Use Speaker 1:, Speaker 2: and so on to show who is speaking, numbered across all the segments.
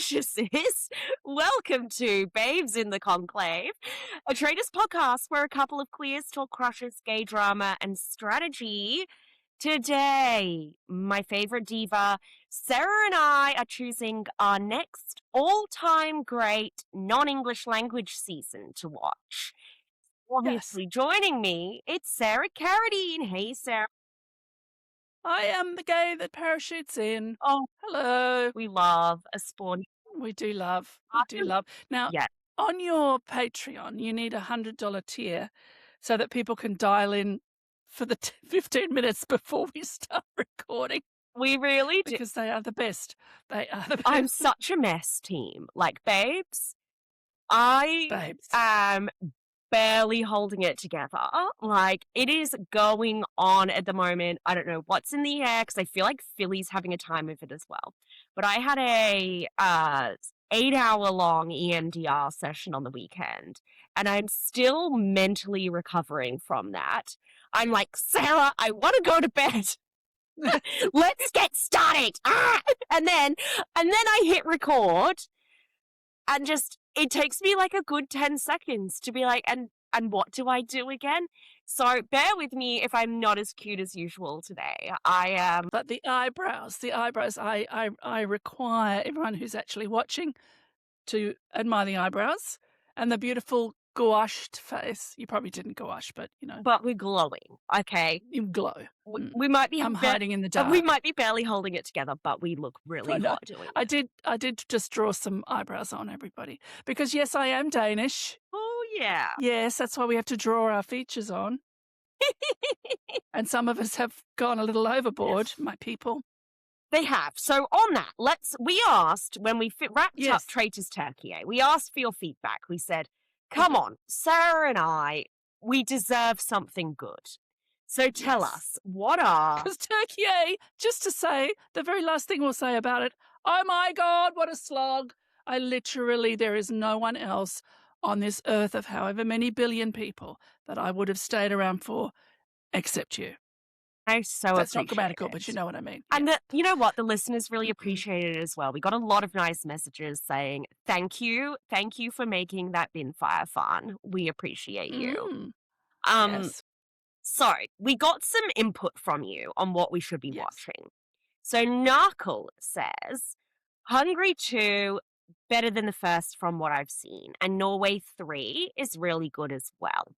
Speaker 1: deliciouses. Welcome to Babes in the Conclave, a Traitors podcast where a couple of queers talk crushes, gay drama, and strategy. Today, my favorite diva, Sarah, and I are choosing our next all-time great non-English language season to watch. Obviously, joining me, it's Sarah Carradine. Hey, Sarah.
Speaker 2: I am the gay that parachutes in.
Speaker 1: Oh,
Speaker 2: Hello.
Speaker 1: we love a spawn.
Speaker 2: We do love. We do love. Now,
Speaker 1: Yeah.
Speaker 2: on your Patreon, you need $100 tier so that people can dial in for the 15 minutes before we start recording.
Speaker 1: We really do.
Speaker 2: Because they are the best. They are the best.
Speaker 1: I'm such a mess, team. Like, babes, I am barely holding it together. Like, it is going on at the moment. I don't know what's in the air because I feel like Philly's having a time of it as well. But I had a 8-hour-long EMDR session on the weekend, and I'm still mentally recovering from that. I'm like, Sarah, I want to go to bed. Let's get started. And then I hit record, and just it takes me like a good 10 seconds to be like, and what do I do again? So bear with me if I'm not as cute as usual today. I am.
Speaker 2: But the eyebrows, I require everyone who's actually watching to admire the eyebrows and the beautiful gouached face. You probably didn't gouache, but you know.
Speaker 1: But we're glowing, okay?
Speaker 2: You glow.
Speaker 1: We might be.
Speaker 2: I'm hiding in the dark.
Speaker 1: We might be barely holding it together, but we look really hot doing it.
Speaker 2: I did just draw some eyebrows on everybody because yes, I am Danish.
Speaker 1: Oh yeah.
Speaker 2: Yes, that's why we have to draw our features on. And some of us have gone a little overboard, my people.
Speaker 1: They have. So on that, we asked when we wrapped up Traitors Turkey, we asked for your feedback. We said, come on, Sarah and I, we deserve something good. So tell us, what are...
Speaker 2: Because Turkey, just to say, the very last thing we'll say about it, oh my God, what a slog. There is no one else on this earth of however many billion people that I would have stayed around for except you. That's not grammatical, but you know what I mean.
Speaker 1: And you know what? The listeners really appreciated it as well. We got a lot of nice messages saying, thank you for making that bin fire fun. We appreciate you.
Speaker 2: Yes.
Speaker 1: So we got some input from you on what we should be watching. So Narkle says, Hungary 2, better than the first from what I've seen. And Norway 3 is really good as well.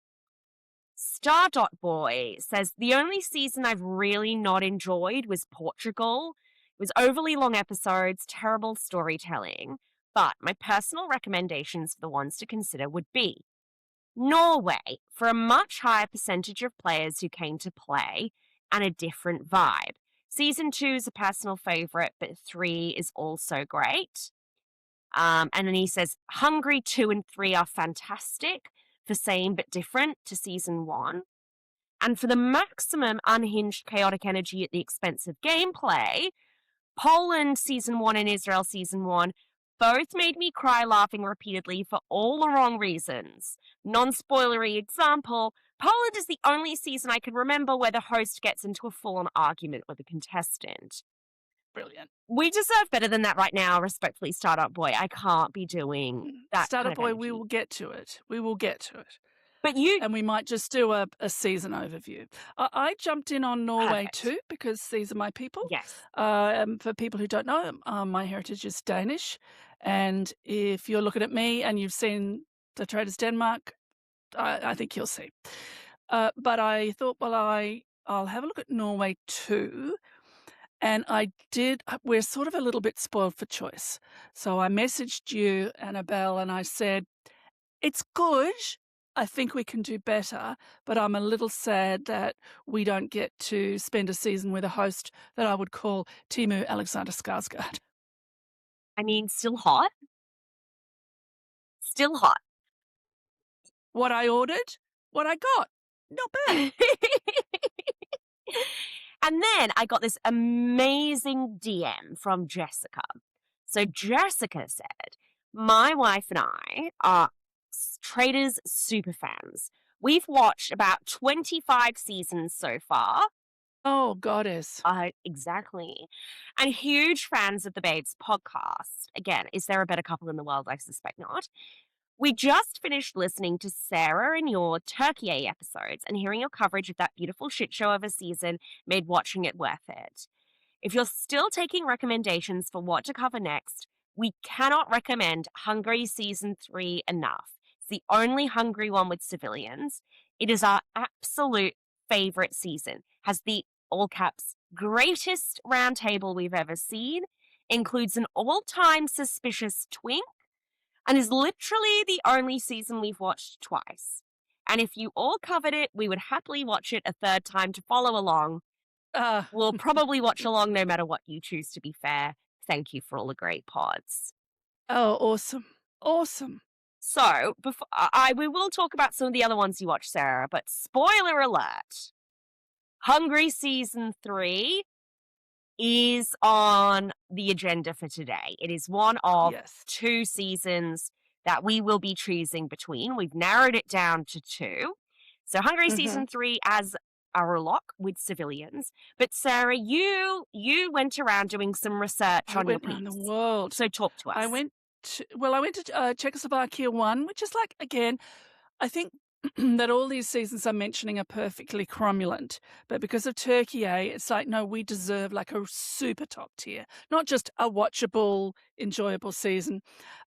Speaker 1: Star.Boy says, the only season I've really not enjoyed was Portugal. It was overly long episodes, terrible storytelling. But my personal recommendations for the ones to consider would be Norway, for a much higher percentage of players who came to play and a different vibe. Season 2 is a personal favourite, but 3 is also great. And then he says, Hungary 2 and 3 are fantastic, for same but different to season 1. And for the maximum unhinged chaotic energy at the expense of gameplay, Poland season 1 and Israel season 1 both made me cry laughing repeatedly for all the wrong reasons. Non-spoilery example, Poland is the only season I can remember where the host gets into a full-on argument with a contestant.
Speaker 2: Brilliant.
Speaker 1: We deserve better than that right now, respectfully, Startup-Boy. I can't be doing that.
Speaker 2: Startup-Boy, we will get to it.
Speaker 1: But you...
Speaker 2: And we might just do a season overview. I jumped in on Norway too, because these are my people.
Speaker 1: Yes.
Speaker 2: For people who don't know, my heritage is Danish. And if you're looking at me and you've seen the Traitors Denmark, I think you'll see. But I thought, well, I'll have a look at Norway too. And we're sort of a little bit spoiled for choice. So I messaged you, Annabel, and I said, it's good. I think we can do better, but I'm a little sad that we don't get to spend a season with a host that I would call Teemu Alexander Skarsgård.
Speaker 1: I mean, still hot. Still hot.
Speaker 2: What I ordered, what I got. Not bad.
Speaker 1: And then I got this amazing DM from Jessica. So Jessica said, my wife and I are Traitors super fans. We've watched about 25 seasons so far.
Speaker 2: Oh, goddess.
Speaker 1: Exactly. And huge fans of the Babes podcast. Again, is there a better couple in the world? I suspect not. We just finished listening to Sarah and your Turkey A episodes, and hearing your coverage of that beautiful shit show of a season made watching it worth it. If you're still taking recommendations for what to cover next, we cannot recommend Hungary Season 3 enough. It's the only Hungary one with civilians. It is our absolute favorite season. Has the all caps greatest roundtable we've ever seen, includes an all-time suspicious twink, and is literally the only season we've watched twice. And if you all covered it, we would happily watch it a third time to follow along.
Speaker 2: Uh,
Speaker 1: We'll probably watch along no matter what you choose, to be fair. Thank you for all the great pods.
Speaker 2: oh, awesome. Awesome.
Speaker 1: So, before we will talk about some of the other ones you watched, Sarah, but spoiler alert. Hungry Season 3 is on the agenda for today. It is one of
Speaker 2: Yes.
Speaker 1: 2 seasons that we will be choosing between. We've narrowed it down to 2. So Hungry Season 3 as Arulok with civilians. But Sarah, you went around doing some research
Speaker 2: I
Speaker 1: on your
Speaker 2: went around the
Speaker 1: piece.
Speaker 2: world.
Speaker 1: So talk to us.
Speaker 2: I went to Czechoslovakia 1, which is like, again, I think that all these seasons I'm mentioning are perfectly cromulent, but because of Turkey A, it's like, no, we deserve like a super top tier, not just a watchable, enjoyable season.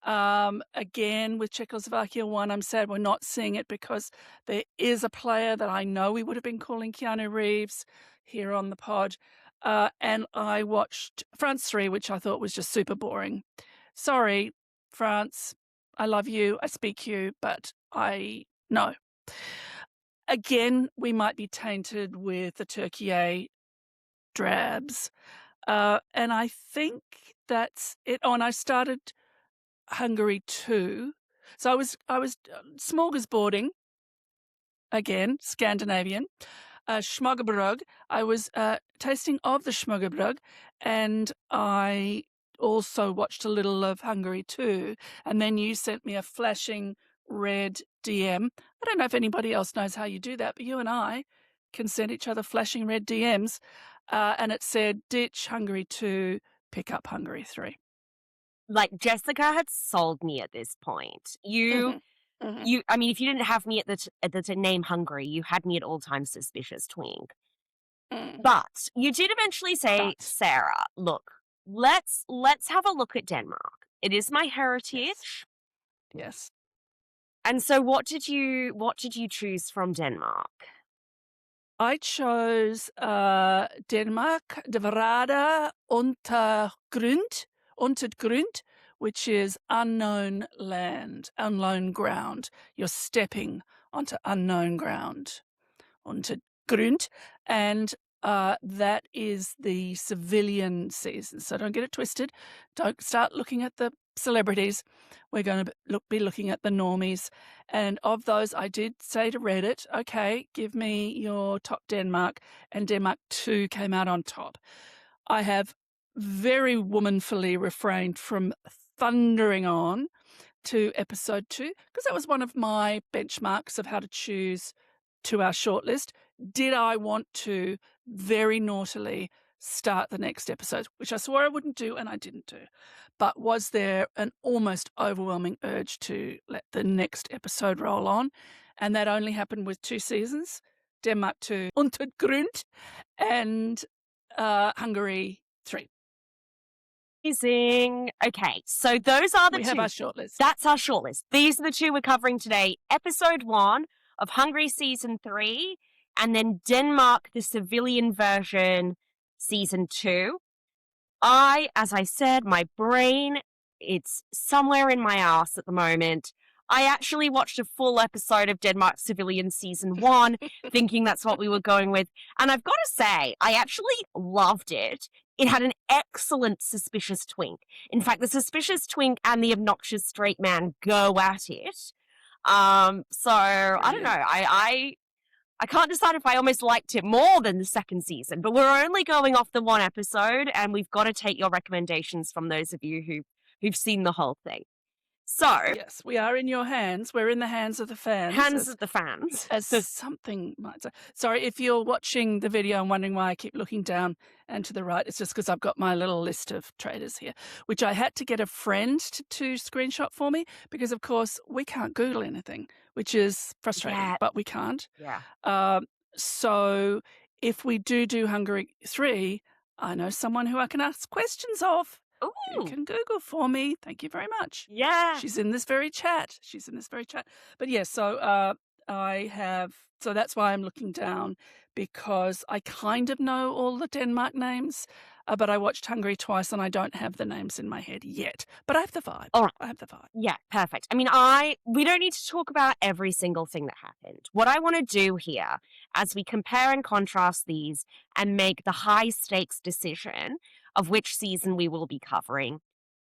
Speaker 2: Again, with Czechoslovakia 1, I'm sad we're not seeing it because there is a player that I know we would have been calling Keanu Reeves here on the pod. And I watched France 3, which I thought was just super boring. Sorry, France. I love you. I speak you, but no. Again, we might be tainted with the Turkey A drabs. And I think that's it. Oh, and I started Hungary 2. So I was smorgasbording, again, Scandinavian, schmoggebrug. I was tasting of the schmoggebrug, and I also watched a little of Hungary 2. And then you sent me a flashing red DM. I don't know if anybody else knows how you do that, but you and I can send each other flashing red DMs. And it said, ditch Hungary 2, pick up Hungary 3.
Speaker 1: Like, Jessica had sold me at this point.
Speaker 2: Mhm, mhm.
Speaker 1: I mean, if you didn't have me at the name Hungry, you had me at all time suspicious twink.
Speaker 2: Mm.
Speaker 1: But you did eventually say,
Speaker 2: But
Speaker 1: Sarah, look, let's have a look at Denmark. It is my
Speaker 2: yes,
Speaker 1: heritage.
Speaker 2: yes.
Speaker 1: And so what did you choose from Denmark?
Speaker 2: I chose Denmark, De Verrada Untergrund, which is unknown land, unknown ground. You're stepping onto unknown ground, Untergrund, and that is the civilian season. So don't get it twisted. Don't start looking at the celebrities. We're going to be looking at the normies. And of those, I did say to Reddit, okay, give me your top Denmark, and Denmark 2 came out on top. I have very womanfully refrained from thundering on to episode 2 because that was one of my benchmarks of how to choose to our shortlist. Did I want to very naughtily start the next episode, which I swore I wouldn't do and I didn't do? But was there an almost overwhelming urge to let the next episode roll on? And that only happened with 2 seasons, Denmark 2, Untergrund, and Hungary 3.
Speaker 1: Amazing. Okay, so those are the
Speaker 2: We
Speaker 1: two.
Speaker 2: have our shortlist.
Speaker 1: That's our shortlist. These are the 2 we're covering today. Episode 1 of Hungry Season 3, and then Denmark, the civilian version, Season 2. As I said, my brain, it's somewhere in my ass at the moment. I actually watched a full episode of Denmark Civilian Season 1, thinking that's what we were going with. And I've got to say, I actually loved it. It had an excellent suspicious twink. In fact, the suspicious twink and the obnoxious straight man go at it. So I don't know. I can't decide if I almost liked it more than the second season, but we're only going off the one episode, and we've got to take your recommendations from those of you who've seen the whole thing. So,
Speaker 2: Yes, we are in your hands. We're in the hands of the fans,
Speaker 1: hands of the fans.
Speaker 2: as something might say. Sorry, if you're watching the video and wondering why I keep looking down and to the right, it's just because I've got my little list of traders here, which I had to get a friend to screenshot for me because, of course, we can't Google anything, which is frustrating,
Speaker 1: Yeah,
Speaker 2: but we can't.
Speaker 1: yeah.
Speaker 2: Um, so if we do Hungary 3, I know someone who I can ask questions of. Who
Speaker 1: Ooh,
Speaker 2: can Google for me. Thank you very much.
Speaker 1: yeah.
Speaker 2: She's in this very chat. She's in this very chat. But yes, so I have, so that's why I'm looking down because I kind of know all the Denmark names, but I watched Hungary twice and I don't have the names in my head yet. But I have the vibe.
Speaker 1: All right.
Speaker 2: I have the vibe.
Speaker 1: Yeah, perfect. I mean, we don't need to talk about every single thing that happened. What I want to do here, as we compare and contrast these and make the high stakes decision of which season we will be covering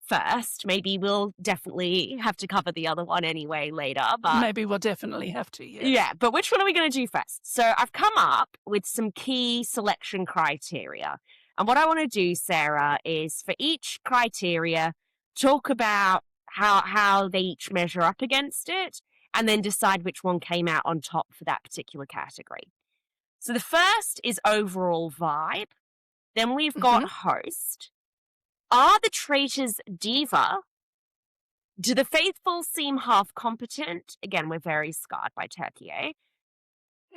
Speaker 1: first, maybe we'll definitely have to cover the other one anyway later, but
Speaker 2: Maybe we'll definitely have to, yes.
Speaker 1: yeah, but which one are we going to do first? So I've come up with some key selection criteria. And what I want to do, Sarah, is for each criteria, talk about how they each measure up against it, and then decide which one came out on top for that particular category. So the first is overall vibe. Then we've got
Speaker 2: Mhm.
Speaker 1: host. Are the traitors diva? Do the faithful seem half competent? Again, we're very scarred by Turkey, eh?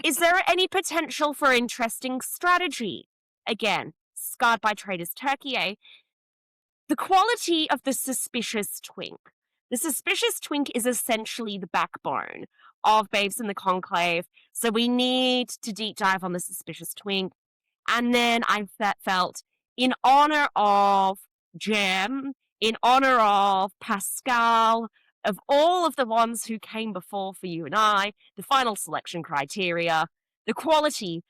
Speaker 1: Is there any potential for interesting strategy? Again, scarred by Traitors Turkey, eh? The quality of the suspicious twink. The suspicious twink is essentially the backbone of Babes in the Conclave, so we need to deep dive on the suspicious twink. And then I felt, in honor of Jem, in honor of Pascal, of all of the ones who came before for you and I, the final selection criteria, the quality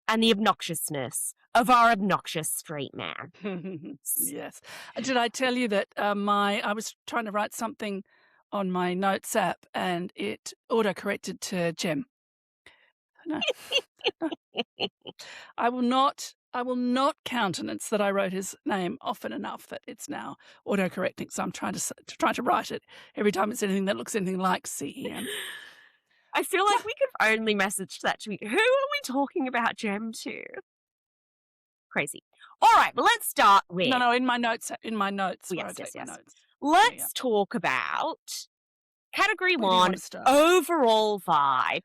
Speaker 1: and the obnoxiousness of our obnoxious straight man.
Speaker 2: Yes. Did I tell you that I was trying to write something on my notes app and it auto-corrected to Gem? No, no. I will not countenance that I wrote his name often enough that it's now auto-correcting. So I'm trying to write it every time it's anything that looks anything like CEM.
Speaker 1: I feel like we could only message that to me. Who are we talking about Jem to? Crazy. All right, well, let's start with.
Speaker 2: No, in my notes,
Speaker 1: Oh,
Speaker 2: where I
Speaker 1: yes, yes,
Speaker 2: take my
Speaker 1: yes.
Speaker 2: notes.
Speaker 1: Let's talk about category
Speaker 2: Where do you want
Speaker 1: one,
Speaker 2: to start?
Speaker 1: overall vibe.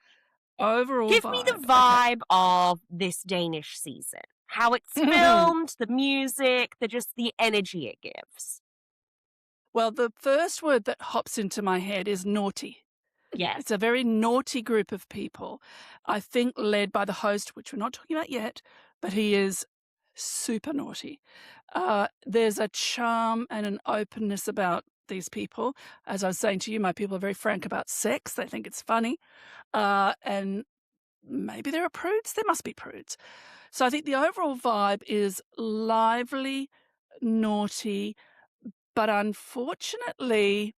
Speaker 2: Overall
Speaker 1: Give
Speaker 2: vibe.
Speaker 1: me the
Speaker 2: Okay.
Speaker 1: vibe of this Danish season. How it's filmed, the music, the energy it gives.
Speaker 2: Well, the first word that hops into my head is naughty.
Speaker 1: Yes.
Speaker 2: It's a very naughty group of people, I think led by the host, which we're not talking about yet, but he is super naughty. There's a charm and an openness about these people. As I was saying to you, my people are very frank about sex. They think it's funny. And maybe there are prudes. There must be prudes. So I think the overall vibe is lively, naughty, but unfortunately,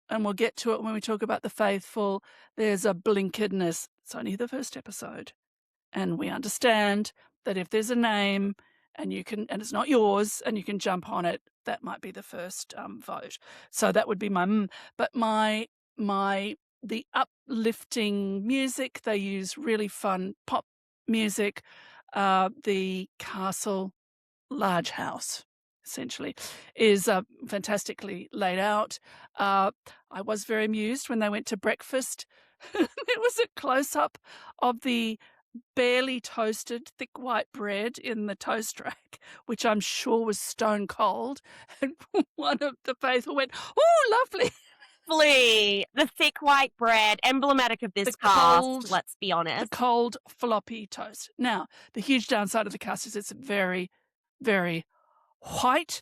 Speaker 2: and we'll get to it when we talk about the faithful, there's a blinkeredness. It's only the first episode. And we understand that if there's a name and it's not yours and you can jump on it, that might be the first vote. So that would be my but the uplifting music, they use really fun pop music, the castle large house, essentially, is fantastically laid out. I was very amused when they went to breakfast. It was a close-up of the barely toasted thick white bread in the toast rack, which I'm sure was stone cold. And one of the faithful went, "Oh, lovely."
Speaker 1: The thick white bread, emblematic of this
Speaker 2: The
Speaker 1: cast,
Speaker 2: cold-
Speaker 1: let's be
Speaker 2: The
Speaker 1: honest.
Speaker 2: cold floppy toast. Now, the huge downside of the cast is it's very, very white.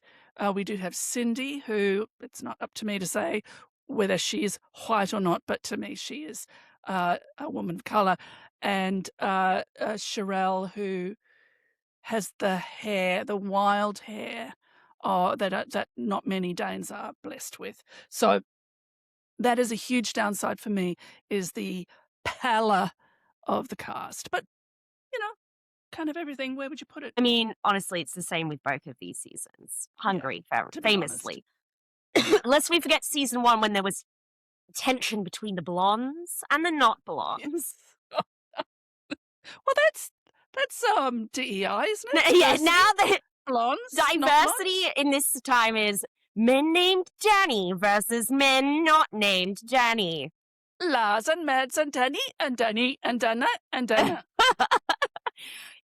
Speaker 2: We do have Cindy, who it's not up to me to say whether she is white or not, but to me she is a woman of colour, and Sherelle, who has the hair, the wild hair, that not many Danes are blessed with. So that is a huge downside for me, is the pallor of the cast. But, kind of everything, where would you put it?
Speaker 1: I mean, honestly, it's the same with both of these seasons. Hungary,
Speaker 2: to be honest.
Speaker 1: famously. Lest we forget season 1 when there was tension between the blondes and the not blondes.
Speaker 2: Yes. Well, that's DEI, isn't it?
Speaker 1: Yeah,
Speaker 2: Diversity?
Speaker 1: now the
Speaker 2: Blondes, not
Speaker 1: diversity
Speaker 2: blondes?
Speaker 1: in this time is men named Danny versus men not named Danny.
Speaker 2: Lars and Mads and Danny and Danny and Dana and Dana.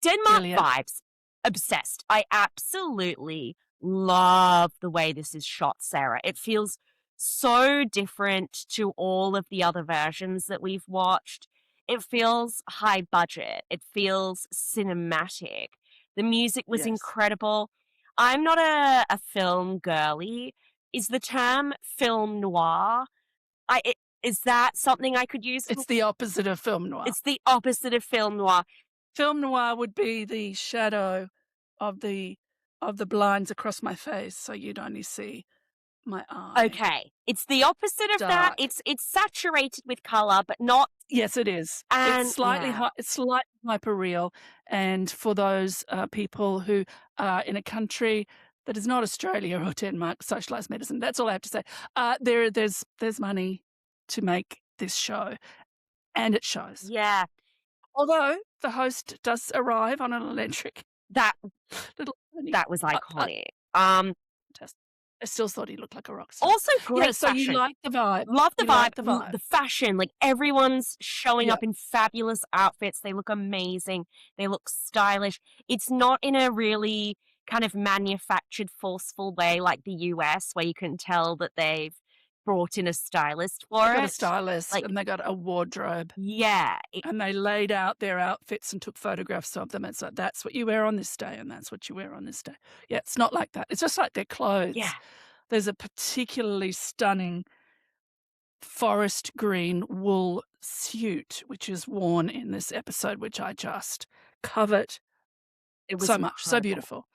Speaker 1: Denmark
Speaker 2: Brilliant.
Speaker 1: vibes. Obsessed. I absolutely love the way this is shot, Sarah. It feels so different to all of the other versions that we've watched. It feels high budget. It feels cinematic. The music was
Speaker 2: Yes.
Speaker 1: incredible. I'm not a film girly. Is the term film noir? Is that something I could use?
Speaker 2: It's the opposite of film noir.
Speaker 1: It's the opposite of film noir.
Speaker 2: Film noir would be the shadow of the blinds across my face, so you'd only see my eye.
Speaker 1: Okay, it's the opposite of that.
Speaker 2: Dark.
Speaker 1: It's saturated with color, but not.
Speaker 2: Yes, it is.
Speaker 1: And
Speaker 2: It's slightly
Speaker 1: yeah.
Speaker 2: it's slightly hyperreal, and for those people who are in a country that is not Australia or Denmark, socialised medicine. That's all I have to say. There's money to make this show, and it shows.
Speaker 1: Yeah,
Speaker 2: Although the host does arrive on an electric
Speaker 1: that
Speaker 2: little pony.
Speaker 1: that was iconic.
Speaker 2: Fantastic. I still thought he looked like a rock star.
Speaker 1: Also great
Speaker 2: Yeah, so
Speaker 1: fashion.
Speaker 2: you like the vibe.
Speaker 1: Love the
Speaker 2: You
Speaker 1: vibe,
Speaker 2: like the vibe.
Speaker 1: the fashion. Like everyone's showing
Speaker 2: Yeah.
Speaker 1: up in fabulous outfits. They look amazing. They look stylish. It's not in a really kind of manufactured, forceful way like the US, where you can tell that they've brought in a stylist for
Speaker 2: They got a
Speaker 1: it.
Speaker 2: stylist
Speaker 1: Like-
Speaker 2: and they got a wardrobe.
Speaker 1: Yeah,
Speaker 2: And they laid out their outfits and took photographs of them. It's like, that's what you wear on this day, and that's what you wear on this day. Yeah, it's not like that. It's just like their clothes.
Speaker 1: yeah.
Speaker 2: There's a particularly stunning forest green wool suit, which is worn in this episode, which I just covet
Speaker 1: It was
Speaker 2: so much. So
Speaker 1: incredible.
Speaker 2: beautiful.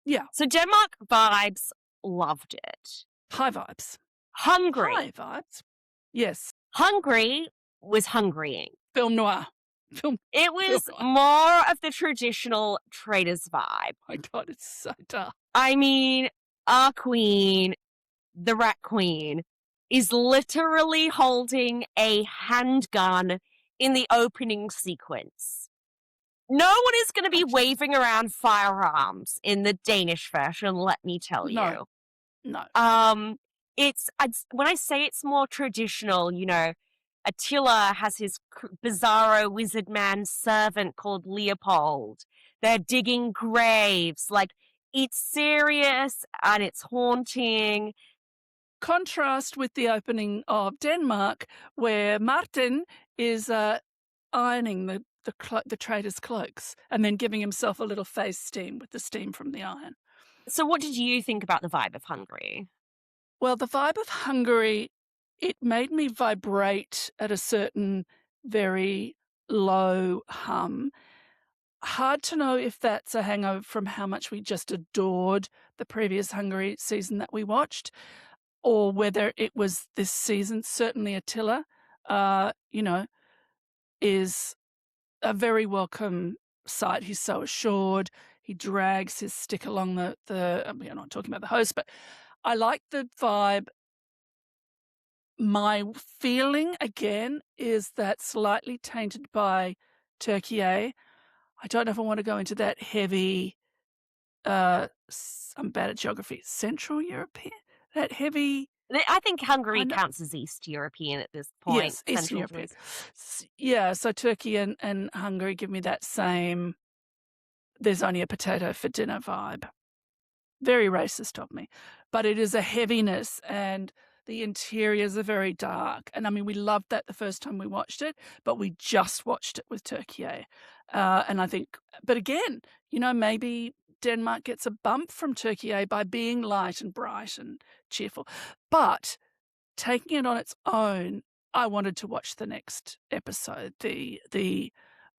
Speaker 2: Yeah.
Speaker 1: So Denmark vibes, loved it.
Speaker 2: High vibes.
Speaker 1: Hungary.
Speaker 2: High vibes. Yes.
Speaker 1: Hungry was hungrying.
Speaker 2: Film noir. Film.
Speaker 1: It was
Speaker 2: noir.
Speaker 1: more of the traditional Traitors vibe.
Speaker 2: My God, it's so dark.
Speaker 1: I mean, our queen, the Rat Queen, is literally holding a handgun in the opening sequence. No one is going to be waving around firearms in the Danish version, let me tell you.
Speaker 2: No.
Speaker 1: When I say it's more traditional, you know, Attila has his bizarro wizard man servant called Leopold. They're digging graves. Like, it's serious and it's haunting.
Speaker 2: Contrast with the opening of Denmark, where Martin is ironing the traitors' cloaks and then giving himself a little face steam with the steam from the iron.
Speaker 1: So what did you think about the vibe of Hungary?
Speaker 2: Well, the vibe of Hungary, it made me vibrate at a certain very low hum. Hard to know if that's a hangover from how much we just adored the previous Hungary season that we watched, or whether it was this season. Certainly Attila, is a very welcome sight. He's so assured. He drags his stick along I'm not talking about the host, but I like the vibe. My feeling, again, is that slightly tainted by Turkey. I don't know if I want to go into that heavy, I'm bad at geography, Central European, that heavy.
Speaker 1: I think Hungary counts as East European at this point.
Speaker 2: Yes, Eastern
Speaker 1: Central
Speaker 2: European. Yeah, so Turkey and Hungary give me that same, there's only a potato for dinner vibe. Very racist of me. But it is a heaviness, and the interiors are very dark. And I mean, we loved that the first time we watched it, but we just watched it with Turkey. And I think, but again, maybe Denmark gets a bump from Turkey by being light and bright and cheerful. But taking it on its own, I wanted to watch the next episode. The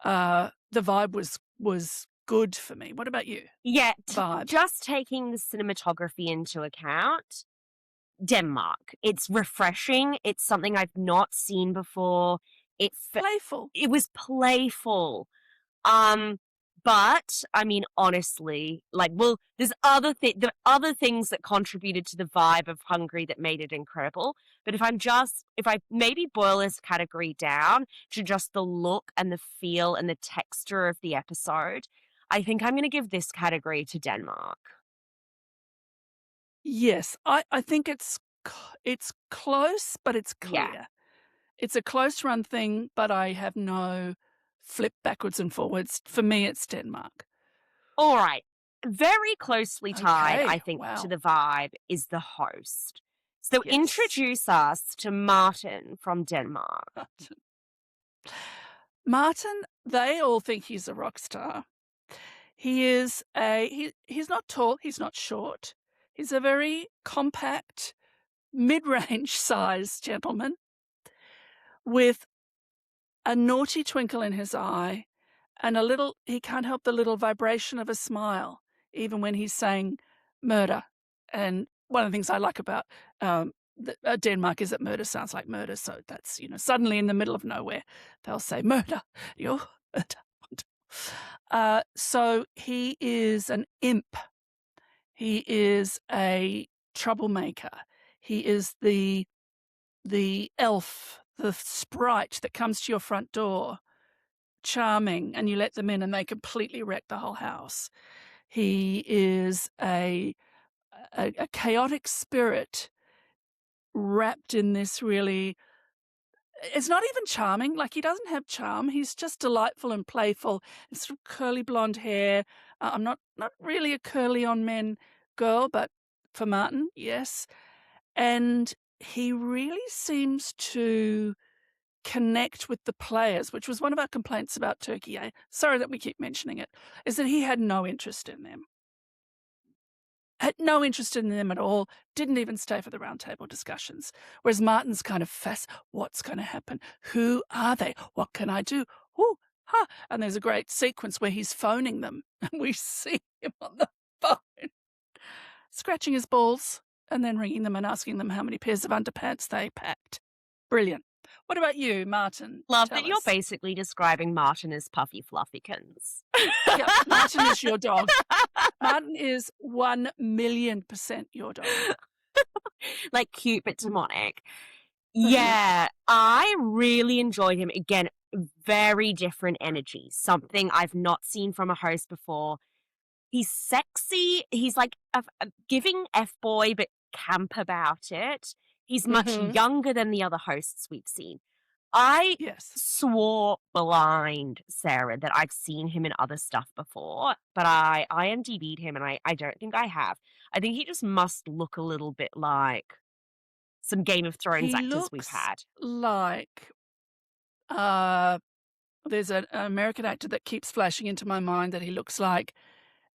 Speaker 2: vibe was good for me. What about you?
Speaker 1: Yeah,
Speaker 2: Vibe.
Speaker 1: Just taking the cinematography into account, Denmark. It's refreshing. It's something I've not seen before.
Speaker 2: Playful.
Speaker 1: It was playful. But, I mean, honestly, like, well, there are other things that contributed to the vibe of Hungary that made it incredible, but if I maybe boil this category down to just the look and the feel and the texture of the episode, I think I'm gonna give this category to Denmark.
Speaker 2: Yes, I think it's close, but it's
Speaker 1: Yeah.
Speaker 2: clear. It's a close run thing, but I have no flip backwards and forwards. For me, it's Denmark.
Speaker 1: All right. Very closely tied, I
Speaker 2: Okay,
Speaker 1: think, to
Speaker 2: wow.
Speaker 1: the vibe is the host. So
Speaker 2: Yes.
Speaker 1: introduce us to Martin from Denmark.
Speaker 2: Martin, they all think he's a rock star. He's not tall, he's not short. He's a very compact, mid-range sized gentleman with a naughty twinkle in his eye and he can't help the little vibration of a smile, even when he's saying murder. And one of the things I like about Denmark is that murder sounds like murder. So that's, suddenly in the middle of nowhere, they'll say murder. You murder. So he is an imp. He is a troublemaker. He is the elf, the sprite that comes to your front door, charming, and you let them in and they completely wreck the whole house. He is a chaotic spirit wrapped in this really it's not even charming, like, he doesn't have charm, he's just delightful and playful, and sort of curly blonde hair. I'm not really a curly on men girl, but for Martin, yes. And he really seems to connect with the players, which was one of our complaints about Turkey, eh? Sorry that we keep mentioning it, is that he had no interest in them. Had no interest in them at all, didn't even stay for the roundtable discussions. Whereas Martin's kind of what's gonna happen? Who are they? What can I do? Ooh, ha! And there's a great sequence where he's phoning them, and we see him on the phone, scratching his balls and then ringing them and asking them how many pairs of underpants they packed. Brilliant. What about you, Martin?
Speaker 1: Love that
Speaker 2: Tell
Speaker 1: you're
Speaker 2: us.
Speaker 1: basically describing Martin as Puffy Fluffykins.
Speaker 2: Yep, Martin is your dog. Martin is 1,000,000% your dog.
Speaker 1: Like cute but demonic.
Speaker 2: Mhm.
Speaker 1: Yeah, I really enjoyed him. Again, very different energy. Something I've not seen from a host before. He's sexy. He's like a giving F boy, but camp about it. He's much
Speaker 2: Mhm.
Speaker 1: younger than the other hosts we've seen. I
Speaker 2: Yes.
Speaker 1: swore blind, Sarah, that I've seen him in other stuff before, but I IMDb'd him and I don't think I have. I think he just must look a little bit like some Game of Thrones
Speaker 2: He
Speaker 1: actors we've
Speaker 2: looks
Speaker 1: had.
Speaker 2: like, uh, there's an American actor that keeps flashing into my mind that he looks like,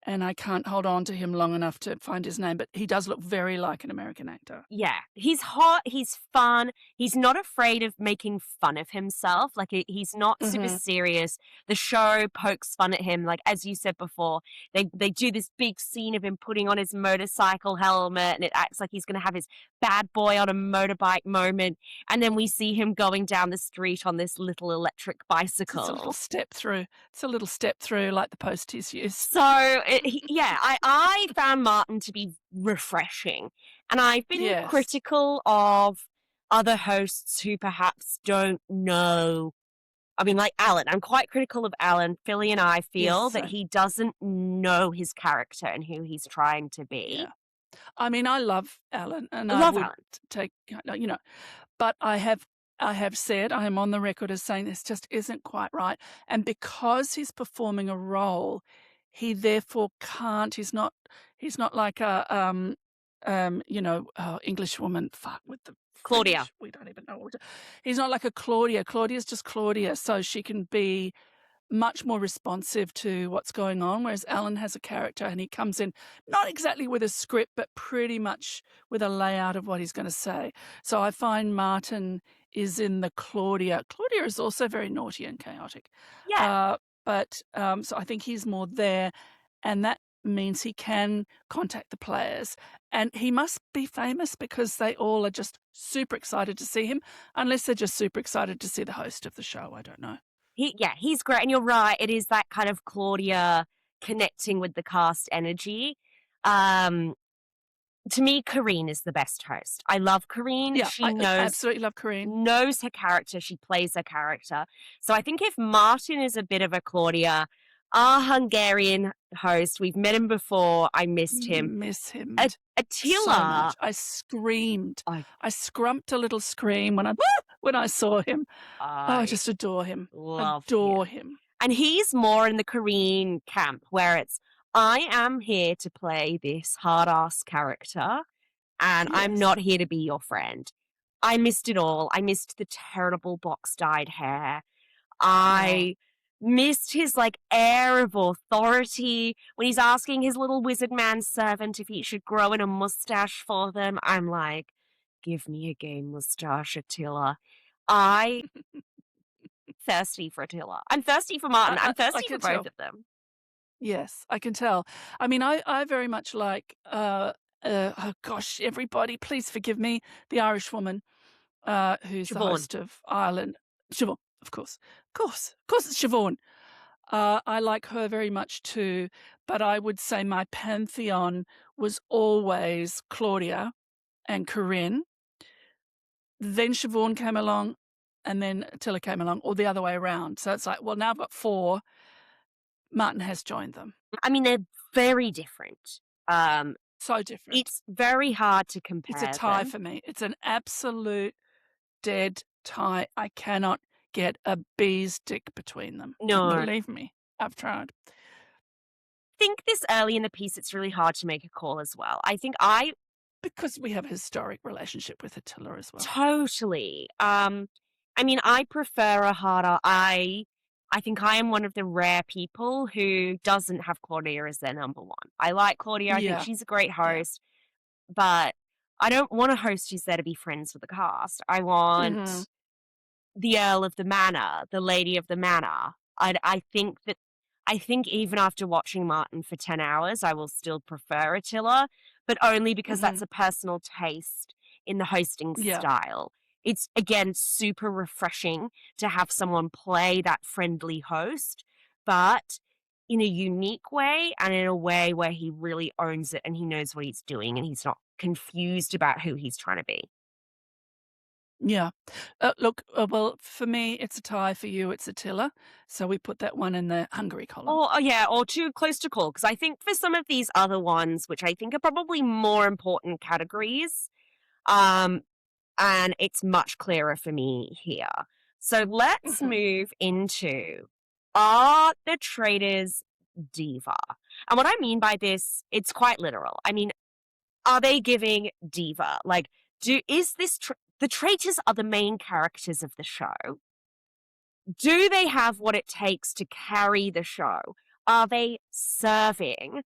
Speaker 2: and I can't hold on to him long enough to find his name, but he does look very like an American actor.
Speaker 1: Yeah, he's hot, he's fun, he's not afraid of making fun of himself, like, he's not super
Speaker 2: Mhm.
Speaker 1: serious. The show pokes fun at him, like, as you said before, they do this big scene of him putting on his motorcycle helmet, and it acts like he's gonna have his bad boy on a motorbike moment, and then we see him going down the street on this little electric
Speaker 2: It's a little
Speaker 1: bicycle.
Speaker 2: step through. It's a little step through like the posties use.
Speaker 1: So, yeah, I found Martin to be refreshing, and I've been
Speaker 2: Yes.
Speaker 1: critical of other hosts who perhaps don't know. I mean, like Alan, I'm quite critical of Alan. Philly and I
Speaker 2: Yes,
Speaker 1: feel that
Speaker 2: same.
Speaker 1: he doesn't know his character and who he's trying to be.
Speaker 2: Yeah. I mean, I love Alan, and
Speaker 1: I
Speaker 2: I
Speaker 1: love
Speaker 2: would
Speaker 1: Alan.
Speaker 2: take, but I have said, I am on the record as saying this just isn't quite right, and because he's performing a role, he therefore can't he's not like English woman, fuck, with the
Speaker 1: Claudia.
Speaker 2: fringe, we don't even know what we're he's not like a Claudia. Claudia's just Claudia, so she can be much more responsive to what's going on, whereas Alan has a character and he comes in not exactly with a script, but pretty much with a layout of what he's going to say. So I find Martin is in the Claudia. Claudia is also very naughty and chaotic.
Speaker 1: Yeah.
Speaker 2: Uh, but so I think he's more there, and that means he can contact the players. And he must be famous because they all are just super excited to see him, unless they're just super excited to see the host of the show. I don't know.
Speaker 1: He's great. And you're right. It is that kind of Claudia connecting with the cast energy. To me, Kareen is the best host. I love Kareen.
Speaker 2: Yeah,
Speaker 1: She
Speaker 2: I
Speaker 1: knows
Speaker 2: absolutely love Corinne.
Speaker 1: knows her character. She plays her character. So I think if Martin is a bit of a Claudia, our Hungarian host, we've met him before. I missed him.
Speaker 2: Miss him so
Speaker 1: Attila.
Speaker 2: much. I screamed.
Speaker 1: I
Speaker 2: I scrumped a little scream when I saw him. Oh, I
Speaker 1: I
Speaker 2: just adore him.
Speaker 1: love
Speaker 2: Adore
Speaker 1: him.
Speaker 2: him.
Speaker 1: And he's more in the Kareen camp where it's, I am here to play this hard-ass character and I'm
Speaker 2: Yes.
Speaker 1: not here to be your friend. I missed it all. I missed the terrible box-dyed hair. I missed his air of authority when he's asking his little wizard man servant if he should grow in a mustache for them. I'm like, give me a gay mustache, Attila. I thirsty for Attila. I'm thirsty for Martin. I'm
Speaker 2: I
Speaker 1: thirsty for
Speaker 2: can
Speaker 1: both
Speaker 2: tell.
Speaker 1: of them.
Speaker 2: Yes, I can tell. I mean, I very much like, oh gosh, everybody, please forgive me, the Irish woman, who's the
Speaker 1: Siobhan.
Speaker 2: host of Ireland. Siobhan, of course. Of course it's Siobhan. I like her very much too, but I would say my pantheon was always Claudia and Corinne. Then Siobhan came along, and then Attila came along, or the other way around. So it's like, well, now I've got 4. Martin has joined them.
Speaker 1: I mean, they're very different.
Speaker 2: So different.
Speaker 1: It's very hard to compare
Speaker 2: It's a tie
Speaker 1: them.
Speaker 2: for me. It's an absolute dead tie. I cannot get a bee's dick between them.
Speaker 1: No.
Speaker 2: Believe me, I've tried.
Speaker 1: I think this early in the piece, it's really hard to make a call as well.
Speaker 2: Because we have a historic relationship with Attila as well.
Speaker 1: Totally. I mean, I prefer a harder. I think I am one of the rare people who doesn't have Claudia as their number one. I like Claudia. I think
Speaker 2: Yeah.
Speaker 1: she's a great host, but I don't want a host who's there to be friends with the cast. I want
Speaker 2: Mhm.
Speaker 1: the Earl of the Manor, the Lady of the Manor. I think even after watching Martin for 10 hours, I will still prefer Attila, but only because that's a personal taste in the hosting
Speaker 2: Yeah.
Speaker 1: style. It's, again, super refreshing to have someone play that friendly host, but in a unique way and in a way where he really owns it and he knows what he's doing and he's not confused about who he's trying to be.
Speaker 2: Yeah. Look, well, for me, it's a tie. For you, it's Attila. So we put that one in the Hungary column.
Speaker 1: Or too close to call, because I think for some of these other ones, which I think are probably more important categories, and it's much clearer for me here. So let's move into, are the Traitors diva? And what I mean by this, it's quite literal. I mean, are they giving diva? The Traitors are the main characters of the show. Do they have what it takes to carry the show? Are they serving?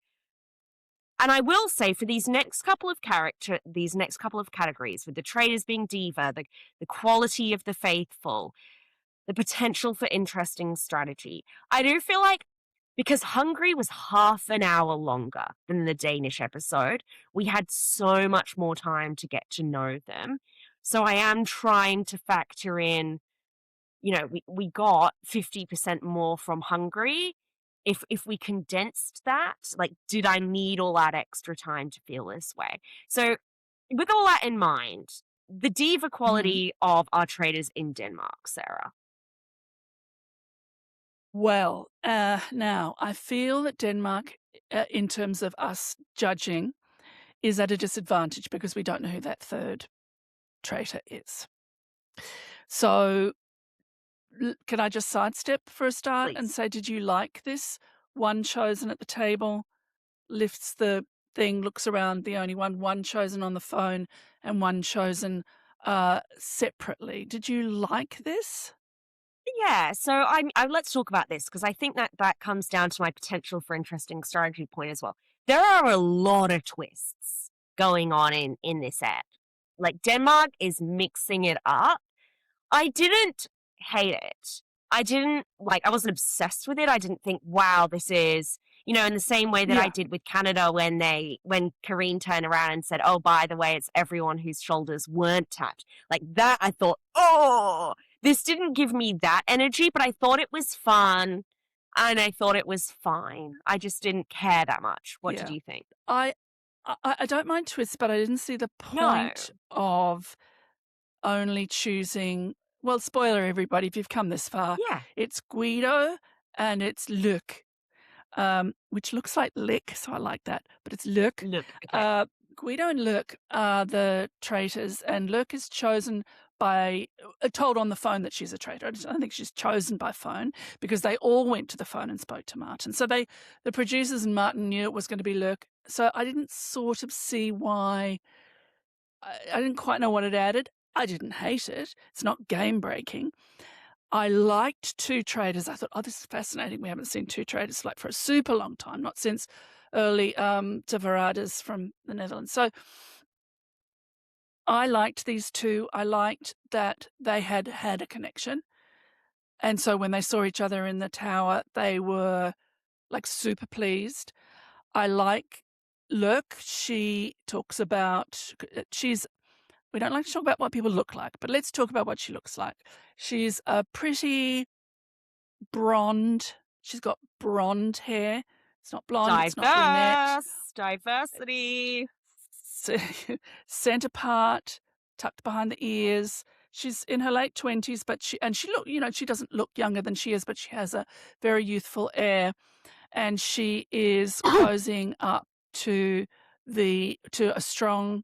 Speaker 1: And I will say for these next couple of categories, with the Traitors being diva, the quality of the faithful, the potential for interesting strategy, I do feel like because Hungary was half an hour longer than the Danish episode, we had so much more time to get to know them. So I am trying to factor in, we got 50% more from Hungary. If we condensed that, did I need all that extra time to feel this way? So with all that in mind, the diva quality of our Traitors in Denmark, Sarah.
Speaker 2: Well, now I feel that Denmark, in terms of us judging, is at a disadvantage because we don't know who that third traitor is. So can I just sidestep for a start and
Speaker 1: Please.
Speaker 2: say, did you like this? One chosen at the table, lifts the thing, looks around, the only one chosen on the phone and one chosen separately. Did you like this?
Speaker 1: Yeah, so let's talk about this because I think that comes down to my potential for interesting strategy point as well. There are a lot of twists going on in this ad. Denmark is mixing it up. I didn't hate it. I wasn't obsessed with it. I didn't think, wow, this is, in the same way that I did with Canada when Kareen turned around and said, oh, by the way, it's everyone whose shoulders weren't tapped. Like that, I thought, oh, This didn't give me that energy, but I thought it was fun and I thought it was fine. I just didn't care that much. What did
Speaker 2: Yeah.
Speaker 1: you think?
Speaker 2: I I don't mind twists, but I didn't see the
Speaker 1: No.
Speaker 2: point of only choosing, well, spoiler everybody if you've come this far.
Speaker 1: Yeah.
Speaker 2: It's Guido and it's Luc, which looks like lick, so I like that, but it's Luc.
Speaker 1: Look, okay.
Speaker 2: Uh, Guido and Luc are the traitors, and Luc is chosen by told on the phone that she's a traitor. I don't think she's chosen by phone because they all went to the phone and spoke to Martin. So the producers and Martin knew it was going to be Luc. So I didn't sort of see why. I didn't quite know what it added. I didn't hate it. It's not game breaking. I liked two traitors. I thought, oh, this is fascinating. We haven't seen two traitors like for a super long time, not since early de Verraders from the Netherlands. So I liked these two. I liked that they had a connection. And so when they saw each other in the tower, they were like super pleased. I like Lurk. She talks about, we don't like to talk about what people look like, but let's talk about what she looks like. She's a pretty blonde. She's got blonde hair. It's not blonde, it's not brunette.
Speaker 1: Diversity.
Speaker 2: Centre part, tucked behind the ears. She's in her late 20s, but she she doesn't look younger than she is, but she has a very youthful air, and she is cozying up to a strong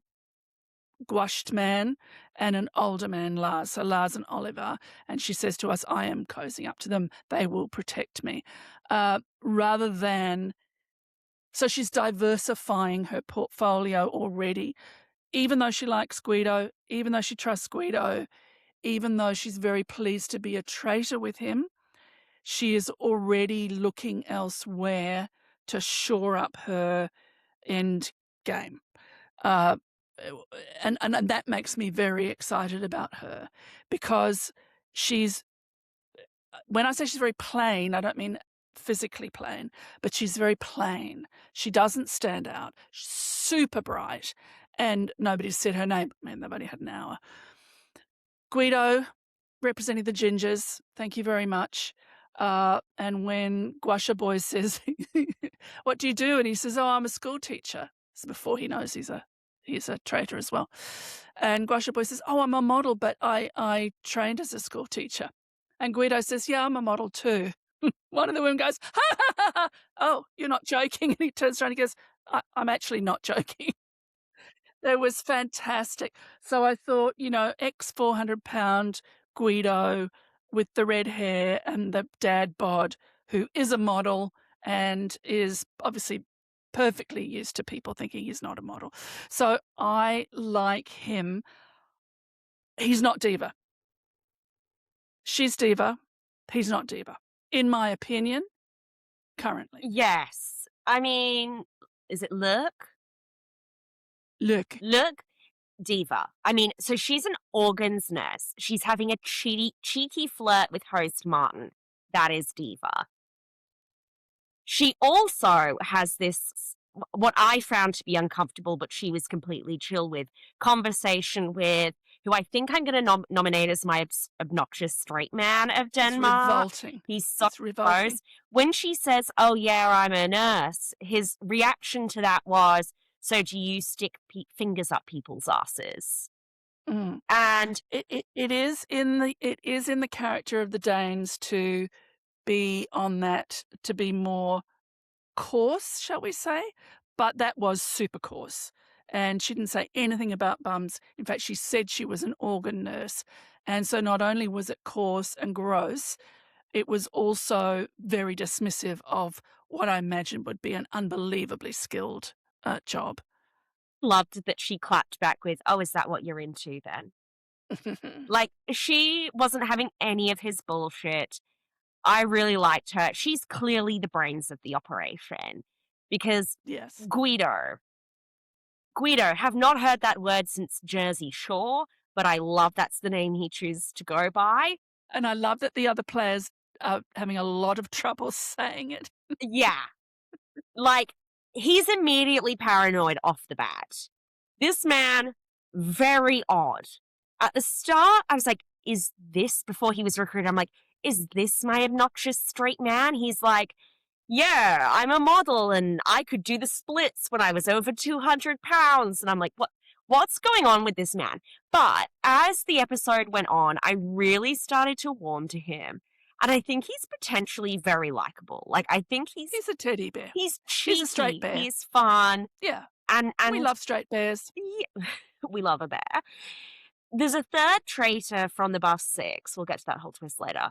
Speaker 2: gouache man and an older man, Lars. So Lars and Oliver, and she says to us, "I am cozying up to them. They will protect me," rather than. So she's diversifying her portfolio already, even though she likes Guido, even though she trusts Guido, even though she's very pleased to be a traitor with him. She is already looking elsewhere to shore up her end game. Uh, and that makes me very excited about her because she's, when I say she's very plain, I don't mean physically plain, but she's very plain. She doesn't stand out. She's super bright, and nobody's said her name. Man, they've only had an hour. Guido, representing the gingers, thank you very much. And when Guasha Boy says, "What do you do?" and he says, "Oh, I'm a school teacher." It's before he knows he's a traitor as well. And Guasha Boy says, "Oh, I'm a model, but I trained as a school teacher." And Guido says, "Yeah, I'm a model too." One of the women goes, "Ha ha ha ha! Oh, you're not joking." And he turns around and goes, I'm actually not joking." It was fantastic. So I thought, ex 400-pound Guido with the red hair and the dad bod, who is a model and is obviously perfectly used to people thinking he's not a model. So I like him. He's not diva. She's diva. He's not diva. In my opinion, currently.
Speaker 1: Yes. I mean, is it Look?
Speaker 2: Look.
Speaker 1: Look, diva. I mean, so she's an organs nurse. She's having a cheeky flirt with host Martin. That is diva. She also has this, what I found to be uncomfortable, but she was completely chill with, conversation with, who I think I'm going to nominate as my obnoxious straight man of Denmark.
Speaker 2: Revolting.
Speaker 1: He's so
Speaker 2: It's revolting.
Speaker 1: gross. When she says, "Oh yeah, I'm a nurse," his reaction to that was, "So do you stick fingers up people's asses?"
Speaker 2: Mm.
Speaker 1: And
Speaker 2: It is in the character of the Danes to be on that, to be more coarse, shall we say? But that was super coarse. And she didn't say anything about bums. In fact, she said she was an organ nurse. And so not only was it coarse and gross, it was also very dismissive of what I imagine would be an unbelievably skilled job.
Speaker 1: loved that she clapped back with, "Oh, is that what you're into then?" Like, she wasn't having any of his bullshit. I really liked her. She's clearly the brains of the operation because
Speaker 2: Yes.
Speaker 1: Guido, have not heard that word since Jersey Shore, but I love that's the name he chooses to go by.
Speaker 2: And I love that the other players are having a lot of trouble saying it.
Speaker 1: Yeah. Like, he's immediately paranoid off the bat. This man, very odd. At the start, I was like, is this, before he was recruited, I'm like, is this my obnoxious straight man? He's like, yeah, I'm a model and I could do the splits when I was over 200 pounds. And I'm like, what's going on with this man? But as the episode went on, I really started to warm to him. And I think he's potentially very likable. Like, I think he's
Speaker 2: a teddy bear.
Speaker 1: he's cheeky,
Speaker 2: He's a straight bear.
Speaker 1: he's fun,
Speaker 2: Yeah.
Speaker 1: and
Speaker 2: We love straight bears.
Speaker 1: yeah, we love a bear. There's a third traitor from the Buff Six. We'll get to that whole twist later.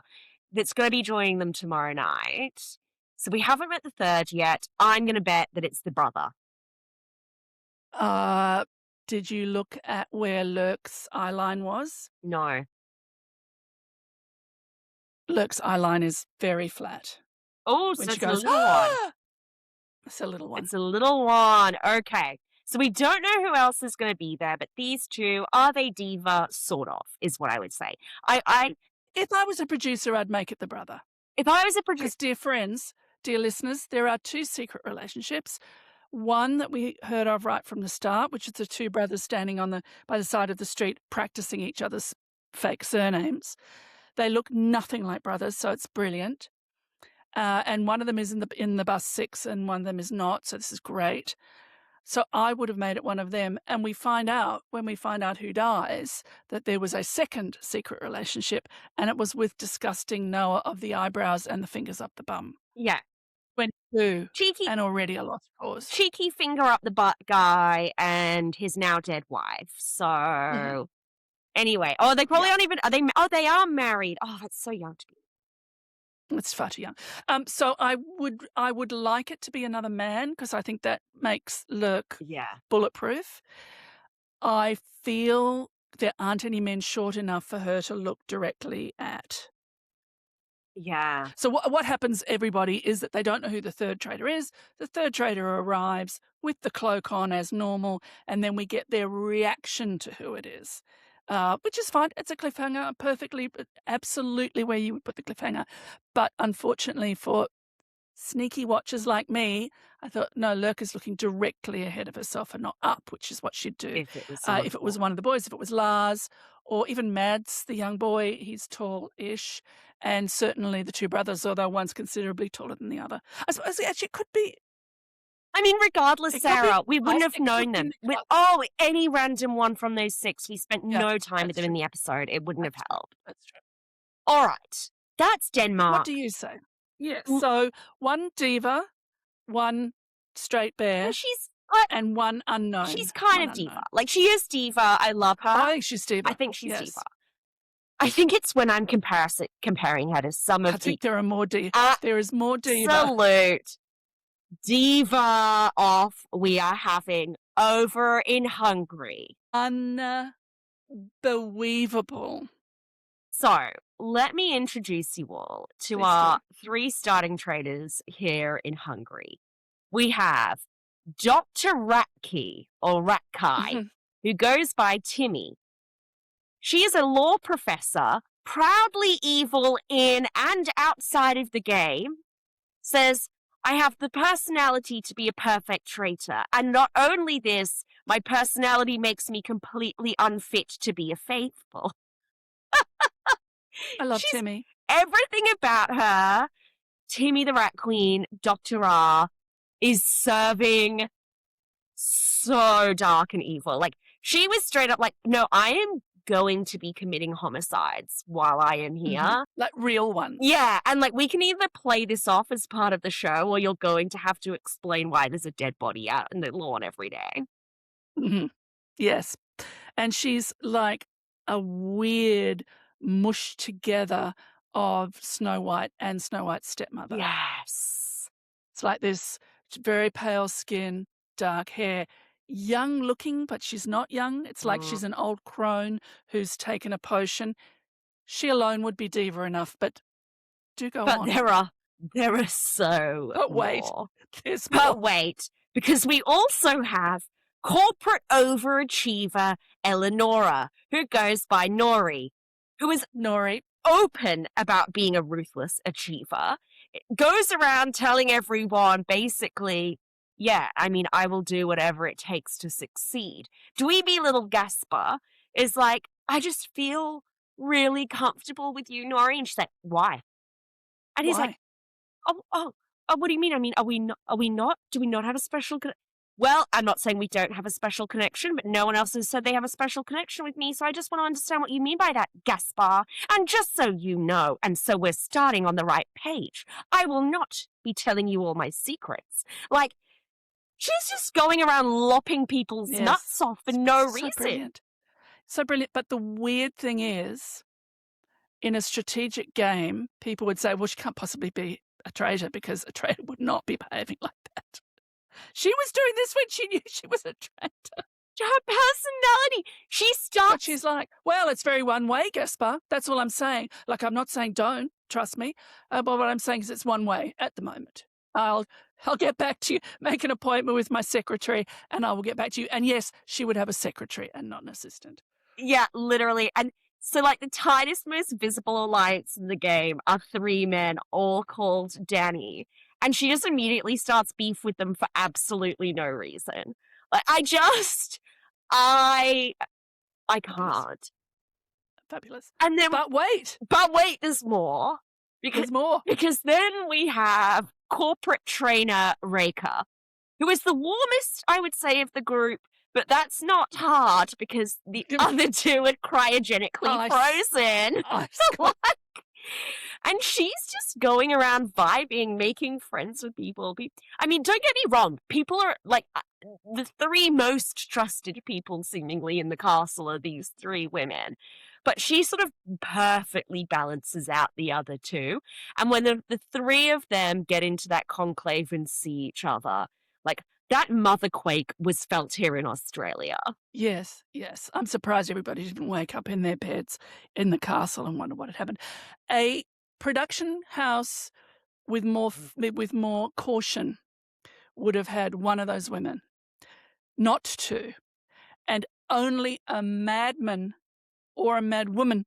Speaker 1: That's going to be joining them tomorrow night. So we haven't met the third yet. I'm going to bet that it's the brother.
Speaker 2: Did you look at where Lurk's eyeline was?
Speaker 1: No.
Speaker 2: Lurk's eyeline is very flat.
Speaker 1: Oh, so
Speaker 2: When
Speaker 1: it's
Speaker 2: she goes,
Speaker 1: a little one.
Speaker 2: It's a little one.
Speaker 1: It's a little one. Okay. So we don't know who else is going to be there, but these two, are they diva? Sort of, is what I would say.
Speaker 2: If I was a producer, I'd make it the brother.
Speaker 1: If I was a producer,
Speaker 2: Because, dear friends, dear listeners, there are two secret relationships. One that we heard of right from the start, which is the two brothers standing by the side of the street practicing each other's fake surnames. They look nothing like brothers, so it's brilliant. And one of them is in the Bus Six, and one of them is not. So this is great. So I would have made it one of them. And we find out, when we find out who dies, that there was a second secret relationship, and it was with disgusting Noah of the eyebrows and the fingers up the bum.
Speaker 1: yeah,
Speaker 2: 22,
Speaker 1: cheeky,
Speaker 2: and already a lost cause.
Speaker 1: cheeky finger up the butt guy and his now dead wife. So anyway, they probably aren't even. Are they? Oh, they are married. Oh, that's so young to be.
Speaker 2: It's far too young. So I would like it to be another man, because I think that makes Lurk bulletproof. I feel there aren't any men short enough for her to look directly at.
Speaker 1: Yeah.
Speaker 2: So what happens, everybody, is that they don't know who the third traitor is. The third traitor arrives with the cloak on as normal, and then we get their reaction to who it is. Which is fine. It's a cliffhanger, absolutely where you would put the cliffhanger. But unfortunately for sneaky watchers like me, I thought, no, Lurk is looking directly ahead of herself and not up, which is what she'd do.
Speaker 1: If it was,
Speaker 2: if it was one of the boys, if it was Lars, or even Mads, the young boy, he's tall-ish. And certainly the two brothers, although one's considerably taller than the other. I suppose actually it could be.
Speaker 1: I mean, regardless,
Speaker 2: It could be
Speaker 1: Sarah, we wouldn't
Speaker 2: both.
Speaker 1: have
Speaker 2: It
Speaker 1: known
Speaker 2: could be
Speaker 1: them.
Speaker 2: mixed
Speaker 1: Any random one from those six, we spent
Speaker 2: Yeah,
Speaker 1: no time with
Speaker 2: that's
Speaker 1: them in
Speaker 2: true.
Speaker 1: the episode. It wouldn't have helped.
Speaker 2: That's true.
Speaker 1: All right. That's Denmark.
Speaker 2: What do you say? Yes. So one diva, one straight bear,
Speaker 1: And she's
Speaker 2: and one unknown.
Speaker 1: she's kind
Speaker 2: One
Speaker 1: of diva.
Speaker 2: unknown.
Speaker 1: Like, she is diva. I love her.
Speaker 2: I think she's diva.
Speaker 1: I think she's
Speaker 2: Yes.
Speaker 1: diva. I think it's when I'm comparing her to some of
Speaker 2: I think there are more diva. There is more diva.
Speaker 1: absolute diva off we are having over in Hungary.
Speaker 2: Unbelievable.
Speaker 1: So, let me introduce you all to
Speaker 2: Please
Speaker 1: our three starting traders here in Hungary. We have Dr. Ratki, or Ratkai, who goes by Timmy. She is a law professor, proudly evil in and outside of the game, says, I have the personality to be a perfect traitor, and not only this, my personality makes me completely unfit to be a faithful.
Speaker 2: I love
Speaker 1: She's
Speaker 2: Timmy.
Speaker 1: Everything about her, Timmy the Rat Queen, Dr. R, is serving so dark and evil. Like, she was straight up like, no, I am going to be committing homicides while I am here.
Speaker 2: Like real ones.
Speaker 1: Yeah, and like, we can either play this off as part of the show, or you're going to have to explain why there's a dead body out in the lawn every day.
Speaker 2: Yes. And she's like a weird mush together of Snow White and Snow White's stepmother.
Speaker 1: Yes.
Speaker 2: It's like this very pale skin, dark hair, young looking, but she's not young. It's like she's an old crone who's taken a potion. She alone would be diva enough, but do go
Speaker 1: But
Speaker 2: on.
Speaker 1: there are so
Speaker 2: But wait,
Speaker 1: more.
Speaker 2: there's
Speaker 1: But
Speaker 2: more.
Speaker 1: wait, because we also have corporate overachiever Eleonora, who goes by Nori, who is
Speaker 2: Nori.
Speaker 1: open about being a ruthless achiever, goes around telling everyone basically, yeah, I mean, I will do whatever it takes to succeed. Dweeby little Gasper is like, I just feel really comfortable with you, Nori?" And she's like, "Why?" And he's like,
Speaker 2: Why?
Speaker 1: what do you mean? I mean, are we not? Do we not have a special Well, I'm not saying we don't have a special connection, but no one else has said they have a special connection with me, so I just want to understand what you mean by that, Gaspar. And just so you know, and so we're starting on the right page, I will not be telling you all my secrets. Like, she's just going around lopping people's
Speaker 2: Yes.
Speaker 1: nuts off for
Speaker 2: It's
Speaker 1: no
Speaker 2: so
Speaker 1: reason.
Speaker 2: brilliant. So brilliant. But the weird thing is, in a strategic game, people would say, well, she can't possibly be a traitor because a traitor would not be behaving like that. She was doing this when she knew she was a traitor.
Speaker 1: Her personality, she
Speaker 2: But
Speaker 1: starts.
Speaker 2: she's like, well, it's very one way, Gaspar. That's all I'm saying. Like, I'm not saying don't, trust me. But what I'm saying is it's one way at the moment. I'll get back to you, make an appointment with my secretary, and I will get back to you. And yes, she would have a secretary and not an assistant.
Speaker 1: Yeah, literally. And so, like, the tightest, most visible alliance in the game are three men, all called Danny. And she just immediately starts beef with them for absolutely no reason. Like, I
Speaker 2: Fabulous.
Speaker 1: can't.
Speaker 2: Fabulous.
Speaker 1: And then,
Speaker 2: But wait,
Speaker 1: there's more. Because,
Speaker 2: there's more.
Speaker 1: because then we have corporate trainer Reka, who is the warmest, I would say, of the group. But that's not hard because the other two are cryogenically frozen. And she's just going around vibing, making friends with people. I mean, don't get me wrong. People are like the three most trusted people seemingly in the castle are these three women. But she sort of perfectly balances out the other two. And when the three of them get into that conclave and see each other, like, that motherquake was felt here in Australia.
Speaker 2: Yes, yes. I'm surprised everybody didn't wake up in their beds in the castle and wonder what had happened. A production house with more caution would have had one of those women, not two, and only a madman or a mad woman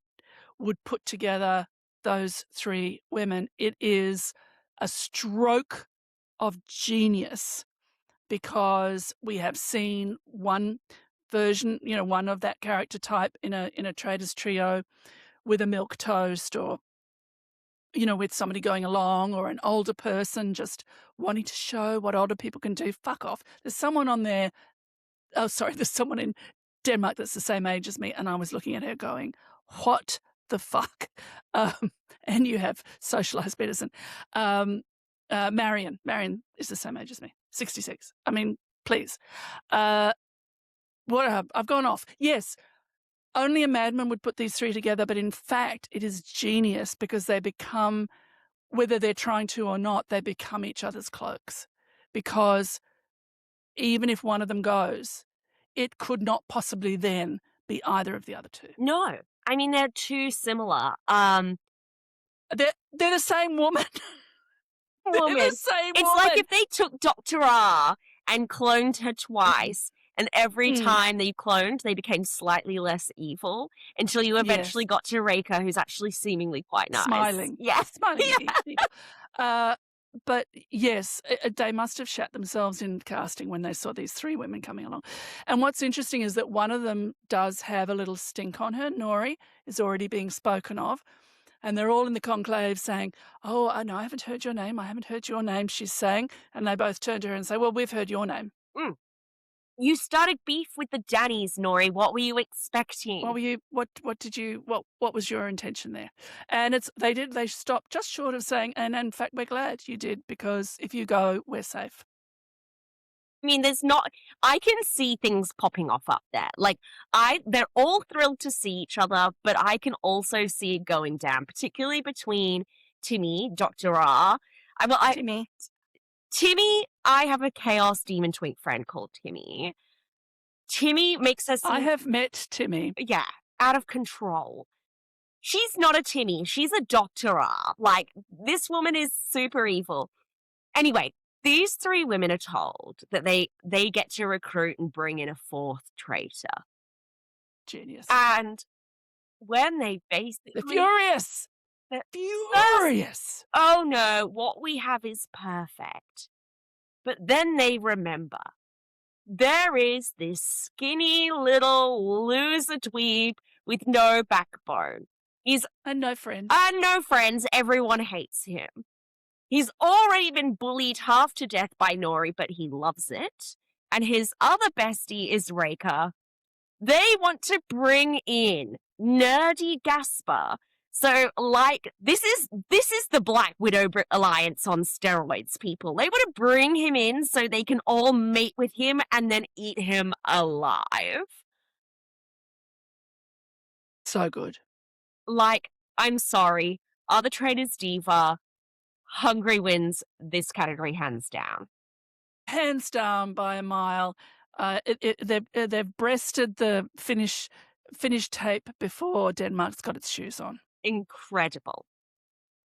Speaker 2: would put together those three women. It is a stroke of genius because we have seen one version, one of that character type in a Traitors trio with a milk toast or, with somebody going along or an older person just wanting to show what older people can do. Fuck off. There's someone on there. Oh, sorry. There's someone in Denmark that's the same age as me. And I was looking at her going, what the fuck? And you have socialized medicine. Marion is the same age as me, 66. I mean, please. I've gone off. Yes, only a madman would put these three together, but in fact, it is genius because they become, whether they're trying to or not, they become each other's cloaks. Because even if one of them goes, it could not possibly then be either of the other two.
Speaker 1: No. I mean, they're too similar.
Speaker 2: They're the same woman.
Speaker 1: Woman.
Speaker 2: They're the same
Speaker 1: It's
Speaker 2: woman.
Speaker 1: like if they took Dr. R and cloned her twice, and every time they cloned, they became slightly less evil until you eventually got to Reka, who's actually seemingly quite nice.
Speaker 2: Smiling.
Speaker 1: Yeah.
Speaker 2: Smiling. But yes, they must have shat themselves in casting when they saw these three women coming along. And what's interesting is that one of them does have a little stink on her. Nori is already being spoken of. And they're all in the conclave saying, oh, I know, I haven't heard your name. I haven't heard your name, she's saying. And they both turn to her and say, well, we've heard your name.
Speaker 1: You started beef with the Dannies, Nori. What were you expecting?
Speaker 2: What was your intention there? And they stopped just short of saying, and in fact, we're glad you did, because if you go, we're safe.
Speaker 1: I mean, I can see things popping off up there. Like, they're all thrilled to see each other, but I can also see it going down, particularly between Timmy, Dr. R. Timmy, I have a chaos demon twink friend called Timmy. Timmy makes us.
Speaker 2: I have met Timmy.
Speaker 1: Yeah, out of control. She's not a Timmy. She's a Dr. R. Like, this woman is super evil. Anyway, these three women are told that they get to recruit and bring in a fourth traitor.
Speaker 2: Genius.
Speaker 1: And when they basically...
Speaker 2: They're furious! Furious!
Speaker 1: Oh no, what we have is perfect. But then they remember. There is this skinny little loser dweeb with no backbone. He's
Speaker 2: And no friends.
Speaker 1: no friends. Everyone hates him. He's already been bullied half to death by Nori, but he loves it. And his other bestie is Reika. They want to bring in nerdy Gasper. So, like, this is the Black Widow alliance on steroids, people. They want to bring him in so they can all meet with him and then eat him alive.
Speaker 2: So good.
Speaker 1: Like, I'm sorry, are the Traitors diva? Hungry wins this category hands down.
Speaker 2: Hands down by a mile. They've breasted the finish tape before Denmark's got its shoes on.
Speaker 1: Incredible.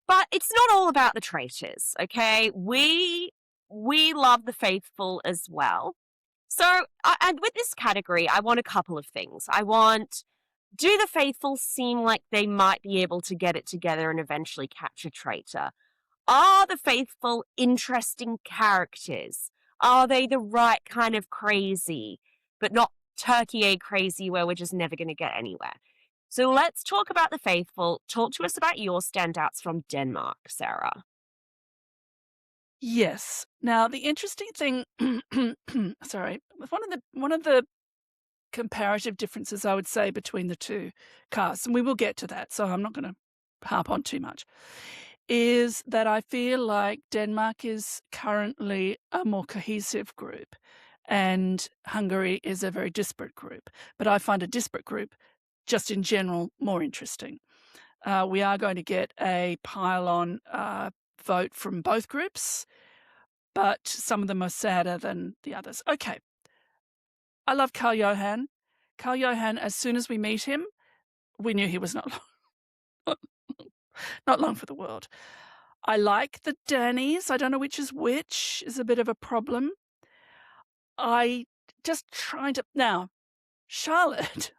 Speaker 1: But it's not all about the traitors, okay? We love the faithful as well. So, and with this category, I want a couple of things. I want, do the faithful seem like they might be able to get it together and eventually catch a traitor? Are the faithful interesting characters? Are they the right kind of crazy, but not turkey egg crazy where we're just never going to get anywhere? So let's talk about the faithful. Talk to us about your standouts from Denmark, Sarah.
Speaker 2: Yes. Now, the interesting thing, sorry, one of the comparative differences I would say between the two casts, and we will get to that, so I'm not going to harp on too much, is that I feel like Denmark is currently a more cohesive group and Hungary is a very disparate group. But I find a disparate group just in general more interesting. We are going to get a pile-on vote from both groups, but some of them are sadder than the others. Okay. I love Carl Johan. Carl Johan, as soon as we meet him, we knew he was not not long for the world. I like the Danis. I don't know which is a bit of a problem. I just trying to now, Charlotte.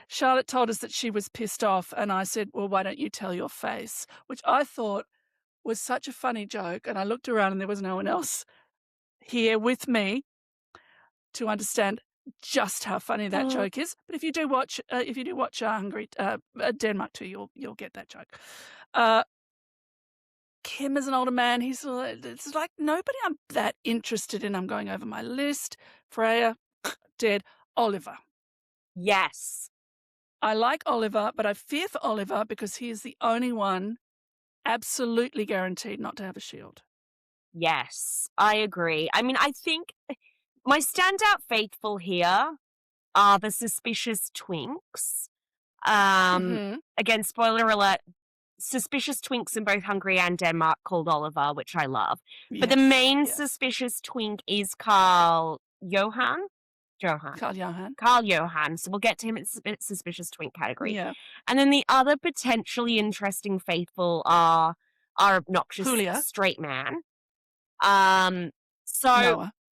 Speaker 2: Charlotte told us that she was pissed off, and I said, "Well, why don't you tell your face?" Which I thought was such a funny joke, and I looked around and there was no one else here with me to understand just how funny that joke is. But if you do watch Hungary, Denmark too, you'll get that joke. Kim is an older man. It's like nobody I'm that interested in. I'm going over my list. Freya, dead. Oliver.
Speaker 1: Yes.
Speaker 2: I like Oliver, but I fear for Oliver because he is the only one absolutely guaranteed not to have a shield.
Speaker 1: Yes, I agree. I mean, I think my standout faithful here are the suspicious twinks. Again, spoiler alert, suspicious twinks in both Hungary and Denmark called Oliver, which I love. But the main suspicious twink is Carl Johan. Carl Johan. So we'll get to him in suspicious twink category.
Speaker 2: Yeah.
Speaker 1: And then the other potentially interesting faithful are our obnoxious
Speaker 2: Julia.
Speaker 1: straight man.
Speaker 2: Noah.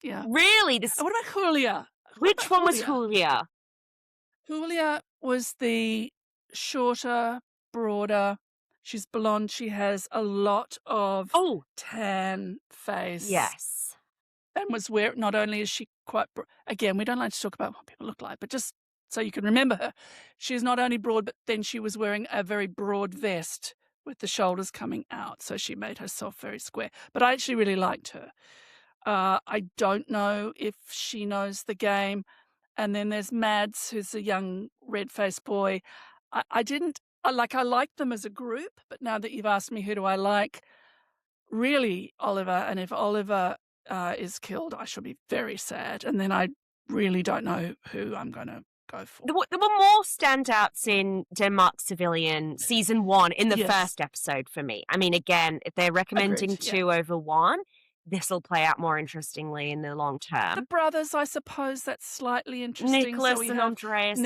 Speaker 2: Yeah.
Speaker 1: Really, this.
Speaker 2: What about Julia?
Speaker 1: Which one was Julia?
Speaker 2: Julia was the shorter, broader. She's blonde. She has a lot of tan face.
Speaker 1: Yes.
Speaker 2: And was not only is she quite, again, we don't like to talk about what people look like, but just so you can remember her, she's not only broad, but then she was wearing a very broad vest with the shoulders coming out. So she made herself very square. But I actually really liked her. I don't know if she knows the game. And then there's Mads, who's a young red-faced boy. I liked them as a group, but now that you've asked me who do I like, really Oliver, and if Oliver is killed, I shall be very sad. And then I really don't know who I'm going to go for.
Speaker 1: There were more standouts in Denmark Civilian season 1 in the first episode for me. I mean, again, if they're recommending 2 over 1, this will play out more interestingly in the long term.
Speaker 2: The brothers, I suppose that's slightly interesting.
Speaker 1: Nicholas and Andreas.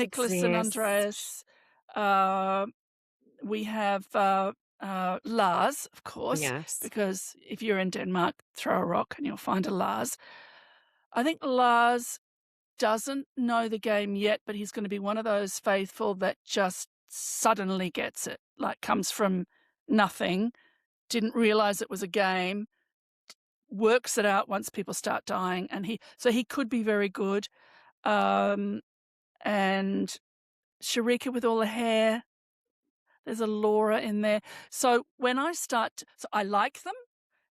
Speaker 2: We have Lars, of course.
Speaker 1: Yes.
Speaker 2: Because if you're in Denmark, throw a rock and you'll find a Lars. I think Lars doesn't know the game yet, but he's going to be one of those faithful that just suddenly gets it. Like comes from nothing, didn't realize it was a game, works it out once people start dying, and he could be very good. And Sharika with all the hair. There's a Laura in there. So when I start, so I like them,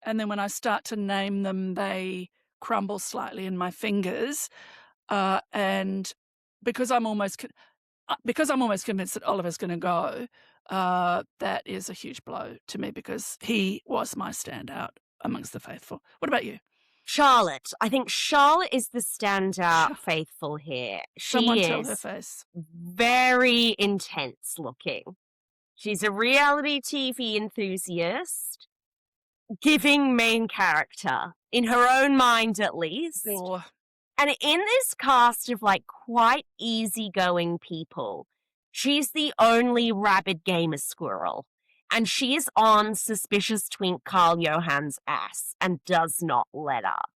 Speaker 2: and then when I start to name them, they crumble slightly in my fingers. And because I'm almost convinced that Oliver's going to go, that is a huge blow to me because he was my standout amongst the faithful. What about you?
Speaker 1: Charlotte. I think Charlotte is the standout
Speaker 2: Sure.
Speaker 1: faithful here.
Speaker 2: Someone
Speaker 1: She
Speaker 2: tell her
Speaker 1: is
Speaker 2: face.
Speaker 1: very intense looking. She's a reality TV enthusiast, giving main character, in her own mind at least.
Speaker 2: Or
Speaker 1: And in this cast of like quite easygoing people, she's the only rabid gamer squirrel. And she is on suspicious twink Carl Johann's ass and does not let up.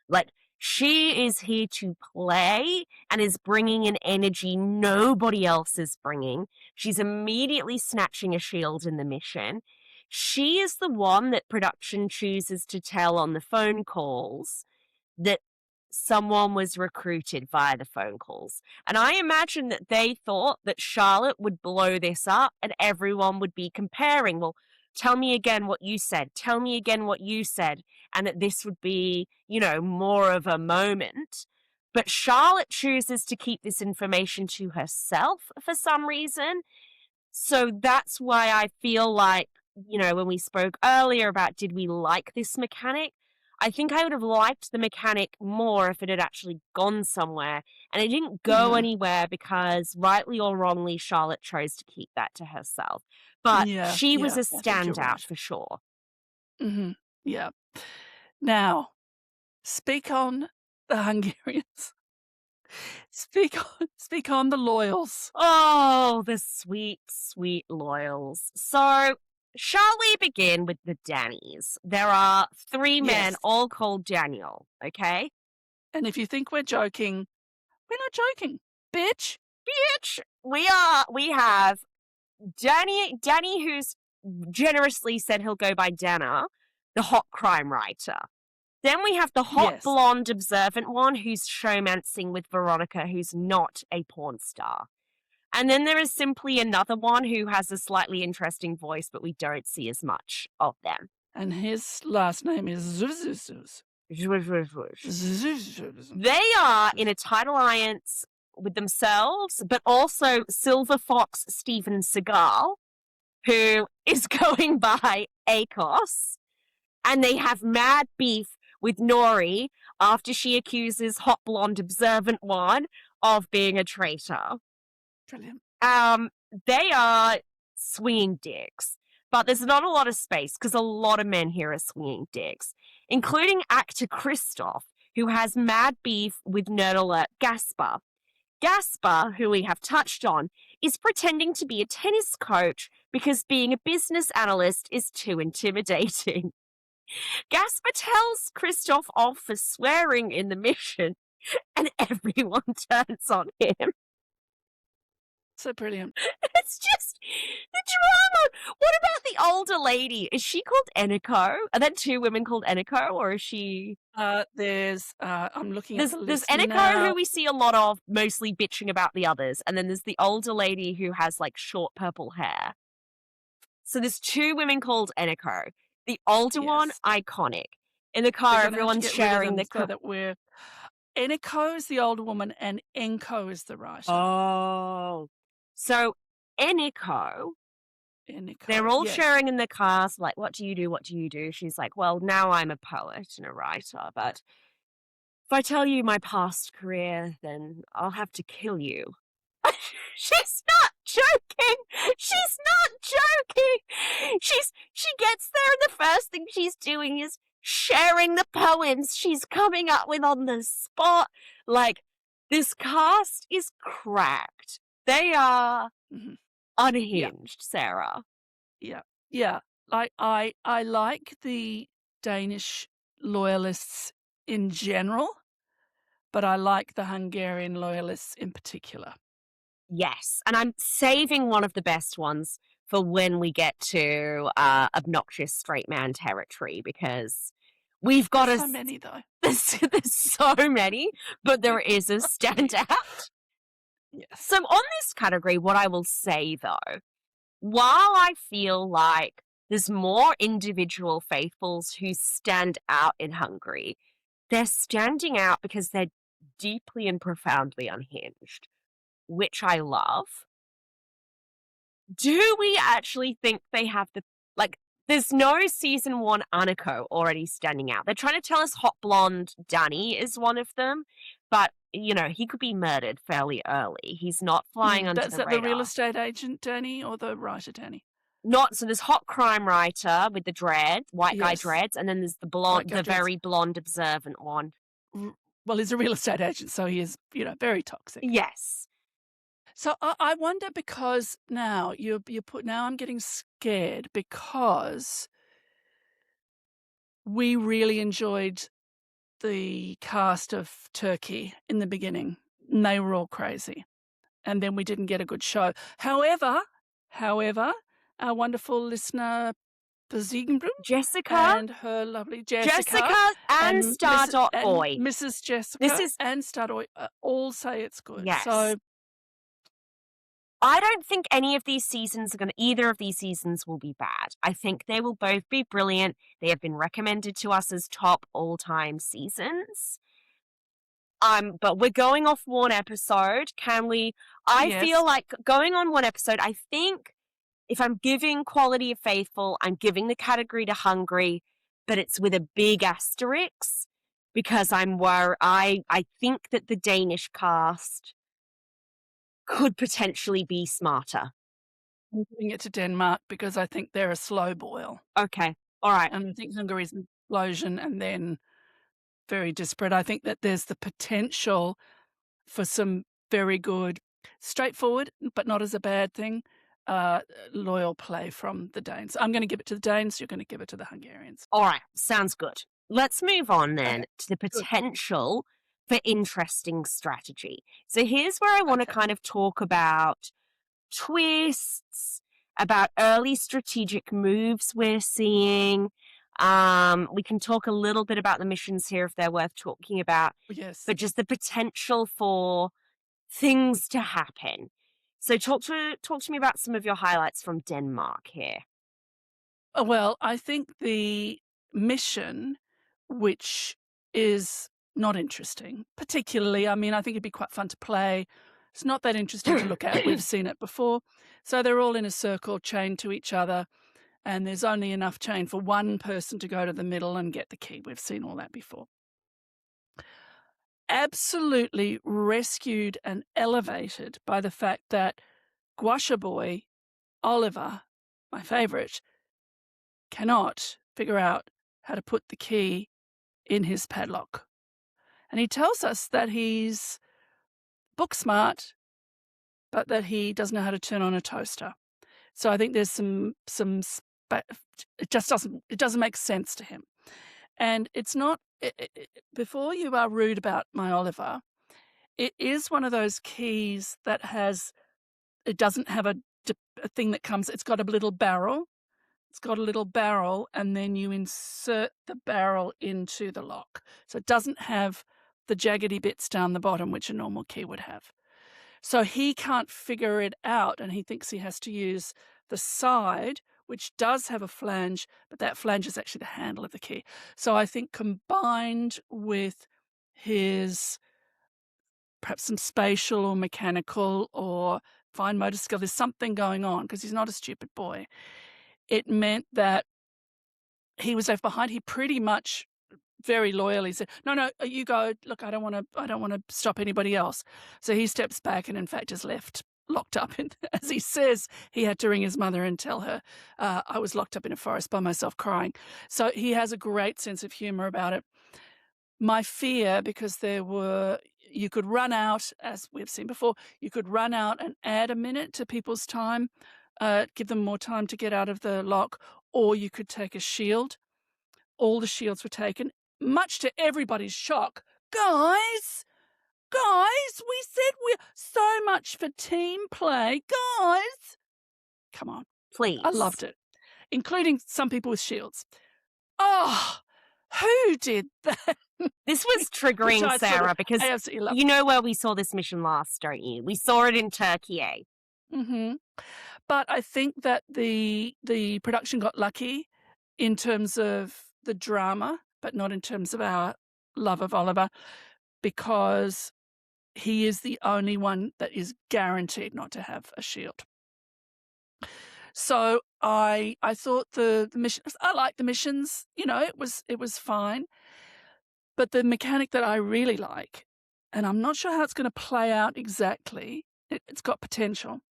Speaker 1: Like, she is here to play and is bringing an energy nobody else is bringing. She's immediately snatching a shield in the mission. She is the one that production chooses to tell on the phone calls that someone was recruited via the phone calls. And I imagine that they thought that Charlotte would blow this up and everyone would be comparing, well, tell me again what you said. Tell me again what you said. And that this would be, more of a moment. But Charlotte chooses to keep this information to herself for some reason. So that's why I feel like, when we spoke earlier about did we like this mechanic, I think I would have liked the mechanic more if it had actually gone somewhere. And it didn't go anywhere because, rightly or wrongly, Charlotte chose to keep that to herself. But
Speaker 2: yeah,
Speaker 1: she was a
Speaker 2: I think you're
Speaker 1: standout
Speaker 2: right.
Speaker 1: for sure.
Speaker 2: Mm-hmm. Yeah. Now, speak on the Hungarians. Speak on the loyals.
Speaker 1: Oh, the sweet, sweet loyals. So, shall we begin with the Dannies? There are 3 men,
Speaker 2: Yes.
Speaker 1: all called Daniel, okay?
Speaker 2: And if you think we're joking, we're not joking, bitch.
Speaker 1: Bitch! We have Danny who's generously said he'll go by Dana, the hot crime writer. Then we have the hot
Speaker 2: Yes.
Speaker 1: blonde observant one who's showmancing with Veronica, who's not a porn star. And then there is simply another one who has a slightly interesting voice, but we don't see as much of them.
Speaker 2: And his last name is
Speaker 1: They are in a tight alliance with themselves, but also Silver Fox Steven Seagal, who is going by ACOS, and they have mad beef with Nori after she accuses hot blonde observant one of being a traitor.
Speaker 2: Brilliant.
Speaker 1: They are swinging dicks, but there's not a lot of space because a lot of men here are swinging dicks, including actor Christoph, who has mad beef with nerd alert Gaspar. Gaspar, who we have touched on, is pretending to be a tennis coach because being a business analyst is too intimidating. Gaspar tells Christoph off for swearing in the mission, and everyone turns on him.
Speaker 2: So brilliant.
Speaker 1: It's just the drama. What about the older lady? Is she called Eniko? Are there 2 women called Eniko, or is she?
Speaker 2: There's I'm looking at the
Speaker 1: There's
Speaker 2: list
Speaker 1: Eniko,
Speaker 2: now.
Speaker 1: who we see a lot of, mostly bitching about the others, and then there's the older lady who has like short purple hair. So there's 2 women called Eniko. The older one,
Speaker 2: Yes.
Speaker 1: iconic. In the
Speaker 2: We're
Speaker 1: car,
Speaker 2: gonna have to
Speaker 1: everyone's
Speaker 2: get rid of
Speaker 1: sharing
Speaker 2: them
Speaker 1: the
Speaker 2: so that we're Eniko is the older woman and Enko is the writer.
Speaker 1: Oh. So Eniko,
Speaker 2: Eniko.
Speaker 1: they're all
Speaker 2: yes.
Speaker 1: sharing in the car. So like, what do you do? What do you do? She's like, well, now I'm a poet and a writer, but if I tell you my past career, then I'll have to kill you. She's not joking. She's not joking. She gets there and the first thing she's doing is sharing the poems she's coming up with on the spot. Like, this cast is cracked. They are unhinged, Sarah.
Speaker 2: Yeah. Like I like the Danish loyalists in general, but I like the Hungarian loyalists in particular.
Speaker 1: Yes, and I'm saving one of the best ones for when we get to obnoxious straight man territory, because we've got
Speaker 2: There's so many though.
Speaker 1: There's so many, but there is a standout.
Speaker 2: Yes.
Speaker 1: So on this category, what I will say though, while I feel like there's more individual faithfuls who stand out in Hungary, they're standing out because they're deeply and profoundly unhinged, which I love. Do we actually think they have the like? There's no season one Aniko already standing out. They're trying to tell us hot blonde Danny is one of them, but he could be murdered fairly early. He's not flying under
Speaker 2: That's
Speaker 1: the
Speaker 2: that the real
Speaker 1: radar.
Speaker 2: estate agent Danny or the writer Danny?
Speaker 1: Not so there's hot crime writer with the dread, white guy
Speaker 2: Yes,
Speaker 1: dreads, and then there's
Speaker 2: white guy
Speaker 1: the
Speaker 2: dreads.
Speaker 1: very blonde observant one.
Speaker 2: Well, he's a real estate agent, so he is, very toxic.
Speaker 1: Yes.
Speaker 2: So I wonder because now you put now I'm getting scared because we really enjoyed the cast of Turkey in the beginning, and they were all crazy, and then we didn't get a good show. However, our wonderful listener Ziegenbrunn
Speaker 1: Jessica,
Speaker 2: and her lovely Jessica
Speaker 1: Jessica and
Speaker 2: and Mrs.
Speaker 1: Stardot
Speaker 2: and
Speaker 1: Boy.
Speaker 2: Mrs.
Speaker 1: This
Speaker 2: Jessica
Speaker 1: is
Speaker 2: and Stadoy all say it's good.
Speaker 1: yes.
Speaker 2: So
Speaker 1: I don't think either of these seasons will be bad. I think they will both be brilliant. They have been recommended to us as top all-time seasons. But we're going off one episode. Can we? I
Speaker 2: yes,
Speaker 1: feel like going on one episode, I think if I'm giving Quality of Faithful, I'm giving the category to Hungary, but it's with a big asterisk because I think that the Danish cast could potentially be smarter.
Speaker 2: I'm giving it to Denmark because I think they're a slow boil,
Speaker 1: Okay. All right.
Speaker 2: and I think Hungary's an explosion and then very disparate. I think that there's the potential for some very good, straightforward, but not as a bad thing, uh, loyal play from the Danes. I'm gonna give it to the Danes, you're gonna give it to the Hungarians.
Speaker 1: All right. Sounds good. Let's move on
Speaker 2: Okay,
Speaker 1: then to the
Speaker 2: good.
Speaker 1: potential for interesting strategy. So here's where I want to
Speaker 2: Okay.
Speaker 1: kind of talk about twists, about early strategic moves we're seeing. We can talk a little bit about the missions here if they're worth talking about,
Speaker 2: Yes.
Speaker 1: but just the potential for things to happen. So talk to me about some of your highlights from Denmark here.
Speaker 2: Well, I think the mission, which is not interesting, particularly, I mean, I think it'd be quite fun to play. It's not that interesting to look at. We've seen it before. So they're all in a circle, chained to each other, and there's only enough chain for one person to go to the middle and get the key. We've seen all that before. Absolutely rescued and elevated by the fact that Guasha Boy, Oliver, my favourite, cannot figure out how to put the key in his padlock. And he tells us that he's book smart, but that he doesn't know how to turn on a toaster. So I think there's it doesn't make sense to him. And it's not before you are rude about my Oliver, it is one of those keys that it doesn't have a thing that comes, it's got a little barrel. It's got a little barrel, and then you insert the barrel into the lock. So it doesn't have the jaggedy bits down the bottom, which a normal key would have. So he can't figure it out, and he thinks he has to use the side, which does have a flange, but that flange is actually the handle of the key. So I think combined with his perhaps some spatial or mechanical or fine motor skill, there's something going on because he's not a stupid boy. It meant that he was left behind. He pretty much very loyally said, "No, no, you go. Look, I don't wanna stop anybody else." So he steps back and in fact is left locked up in as he says, he had to ring his mother and tell her, "I was locked up in a forest by myself crying." So he has a great sense of humor about it. My fear, because you could run out, as we've seen before, you could run out and add a minute to people's time, give them more time to get out of the lock, or you could take a shield. All the shields were taken, much to everybody's shock. Guys, we said we're so much for team play. Guys, come on. I
Speaker 1: Please.
Speaker 2: loved it, including some people with shields. Oh, who did that?
Speaker 1: This was
Speaker 2: which
Speaker 1: triggering, Sarah, because
Speaker 2: I absolutely love.
Speaker 1: you know where we saw this mission last, don't you? We saw it in Turkey, eh?
Speaker 2: Mhm. But I think that the production got lucky in terms of the drama, but not in terms of our love of Oliver, because he is the only one that is guaranteed not to have a shield. So I thought the missions, I liked the missions, it was fine. But the mechanic that I really like, and I'm not sure how it's gonna play out exactly, it's got potential,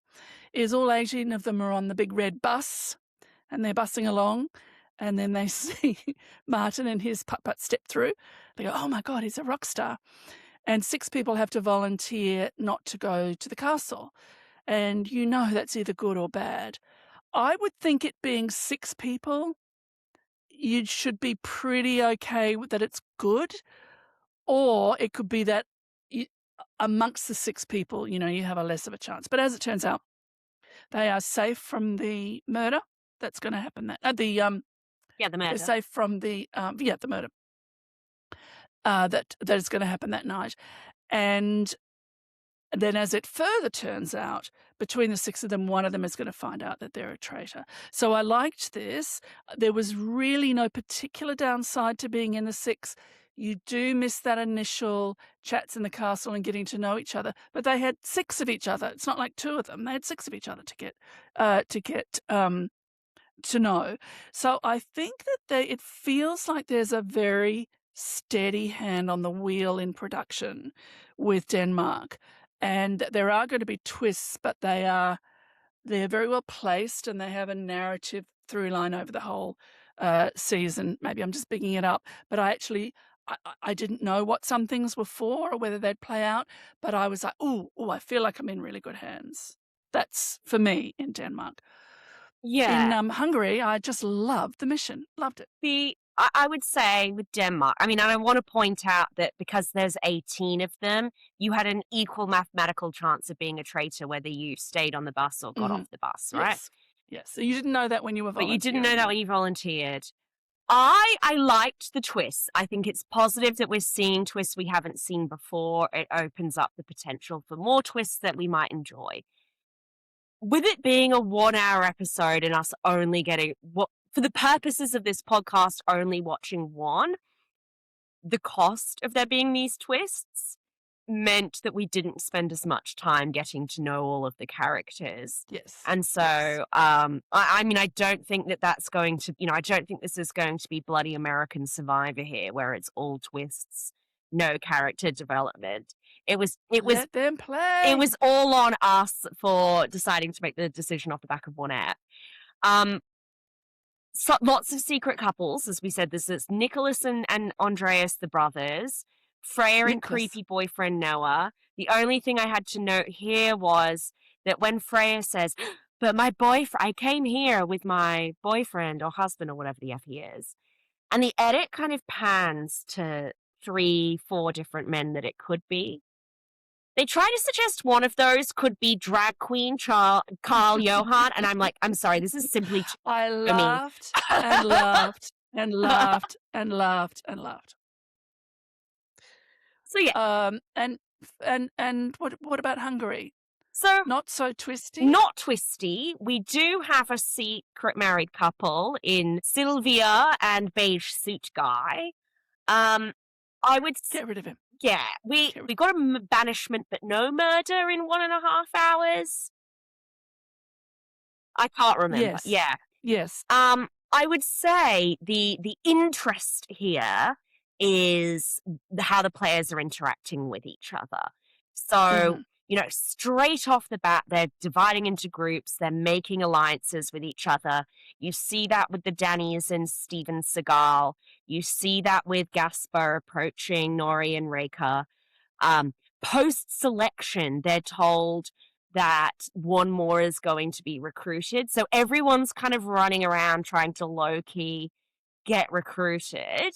Speaker 2: is all 18 of them are on the big red bus, and they're bussing along, and then they see Martin and his putt-putt step through. They go, "Oh my god, he's a rock star." And 6 people have to volunteer not to go to the castle, and that's either good or bad. I would think it being 6 people, you should be pretty okay with that it's good, or it could be that you amongst the 6 people, you have a less of a chance. But as it turns out, they are safe from the murder that's gonna happen that
Speaker 1: Yeah, the
Speaker 2: they're
Speaker 1: murder.
Speaker 2: safe from the murder, that is gonna happen that night. And then as it further turns out, between the 6 of them, one of them is gonna find out that they're a traitor. So I liked this. There was really no particular downside to being in the 6. You do miss that initial chats in the castle and getting to know each other, but they had 6 of each other. It's not like 2 of them. They had 6 of each other to know. So I think that it feels like there's a very steady hand on the wheel in production with Denmark. And there are going to be twists, but they're very well placed, and they have a narrative through line over the whole season. Maybe I'm just bigging it up, but I didn't know what some things were for or whether they'd play out, but I was like, oh, I feel like I'm in really good hands. That's for me in Denmark. In
Speaker 1: Yeah.
Speaker 2: Hungary, I just loved the mission. Loved it.
Speaker 1: I would say with Denmark, I mean, and I want to point out that because there's 18 of them, you had an equal mathematical chance of being a traitor whether you stayed on the bus or got
Speaker 2: Mhm.
Speaker 1: off the bus, right?
Speaker 2: Yes. Yes. So you didn't know that when you were
Speaker 1: But you didn't know
Speaker 2: volunteering
Speaker 1: that
Speaker 2: then?
Speaker 1: when you volunteered. I liked the twists. I think it's positive that we're seeing twists we haven't seen before. It opens up the potential for more twists that we might enjoy. With it being a 1-hour episode and us only getting what for the purposes of this podcast only watching one, the cost of there being these twists meant that we didn't spend as much time getting to know all of the characters.
Speaker 2: Yes.
Speaker 1: And
Speaker 2: Yes.
Speaker 1: so, I mean, I don't think that that's going to, I don't think this is going to be bloody American Survivor here, where it's all twists, no character development. It was
Speaker 2: Let them play.
Speaker 1: all on us for deciding to make the decision off the back of one app. So, lots of secret couples, as we said. This is Nicholas and Andreas, the brothers, Freya and
Speaker 2: Nicholas.
Speaker 1: creepy boyfriend Noah. The only thing I had to note here was that when Freya says, "But my boyfriend, I came here with my boyfriend or husband or whatever the F he is," and the edit kind of pans to 3, 4 different men that it could be. They try to suggest one of those could be drag queen Carl Johan, and I'm like, I'm sorry, this is simply too
Speaker 2: I
Speaker 1: for me.
Speaker 2: laughed and laughed and laughed and laughed and laughed.
Speaker 1: So yeah,
Speaker 2: And what about Hungary?
Speaker 1: so
Speaker 2: Not so twisty?
Speaker 1: not twisty. We do have a secret married couple in Sylvia and beige suit guy. I would
Speaker 2: Get rid of him.
Speaker 1: yeah, we got a banishment but no murder in 1.5 hours. I can't remember.
Speaker 2: Yes.
Speaker 1: Yeah.
Speaker 2: Yes.
Speaker 1: I would say the interest here is how the players are interacting with each other. So, straight off the bat, they're dividing into groups, they're making alliances with each other. You see that with the Dannies and Steven Seagal. You see that with Gaspar approaching Nori and Reka. Post-selection, they're told that one more is going to be recruited. So everyone's kind of running around trying to low-key get recruited.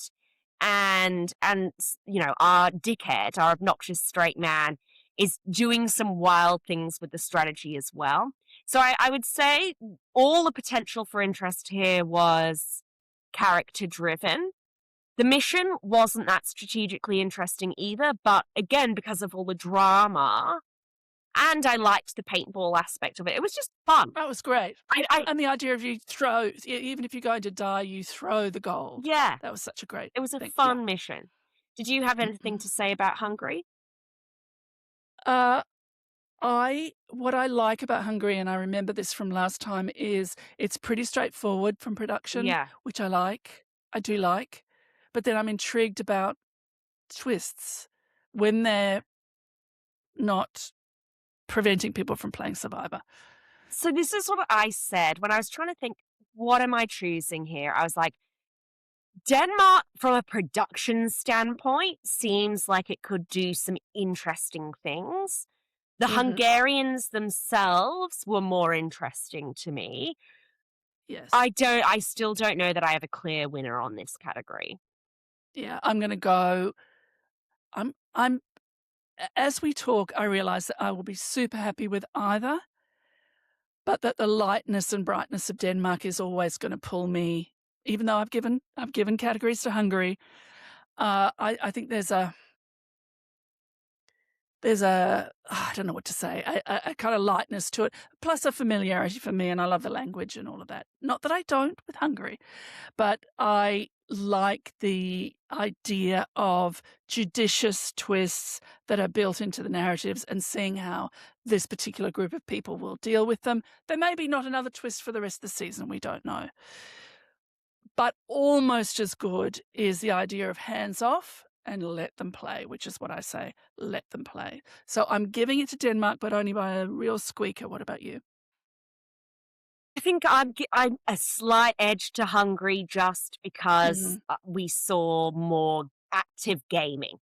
Speaker 1: And our dickhead, our obnoxious straight man, is doing some wild things with the strategy as well. So I would say all the potential for interest here was character-driven. The mission wasn't that strategically interesting either, but again, because of all the drama, and I liked the paintball aspect of it. It was just fun.
Speaker 2: That was great.
Speaker 1: I
Speaker 2: And the idea of you throw, even if you're going to die, you throw the gold.
Speaker 1: Yeah,
Speaker 2: That was such a great
Speaker 1: it was a
Speaker 2: thing.
Speaker 1: fun mission. Did you have anything to say about Hungary?
Speaker 2: Uh, what I like about Hungary, and I remember this from last time, is it's pretty straightforward from production,
Speaker 1: Yeah.
Speaker 2: which I like. I do like. But then I'm intrigued about twists when they're not preventing people from playing Survivor.
Speaker 1: So this is what I said when I was trying to think, what am I choosing here? I was like, Denmark, from a production standpoint, seems like it could do some interesting things. The
Speaker 2: Mhm.
Speaker 1: Hungarians themselves were more interesting to me.
Speaker 2: Yes.
Speaker 1: I still don't know that I have a clear winner on this category.
Speaker 2: Yeah, I'm gonna go. I'm as we talk, I realize that I will be super happy with either, but that the lightness and brightness of Denmark is always gonna pull me, even though I've given categories to Hungary. I think there's a I don't know what to say, a kind of lightness to it, plus a familiarity for me, and I love the language and all of that. Not that I don't with Hungary, but I like the idea of judicious twists that are built into the narratives and seeing how this particular group of people will deal with them. There may be not another twist for the rest of the season, we don't know. But almost as good is the idea of hands off and let them play, which is what I say, let them play. So I'm giving it to Denmark, but only by a real squeaker. What about you?
Speaker 1: I think I'm a slight edge to Hungary just because
Speaker 2: Mhm.
Speaker 1: we saw more active gaming,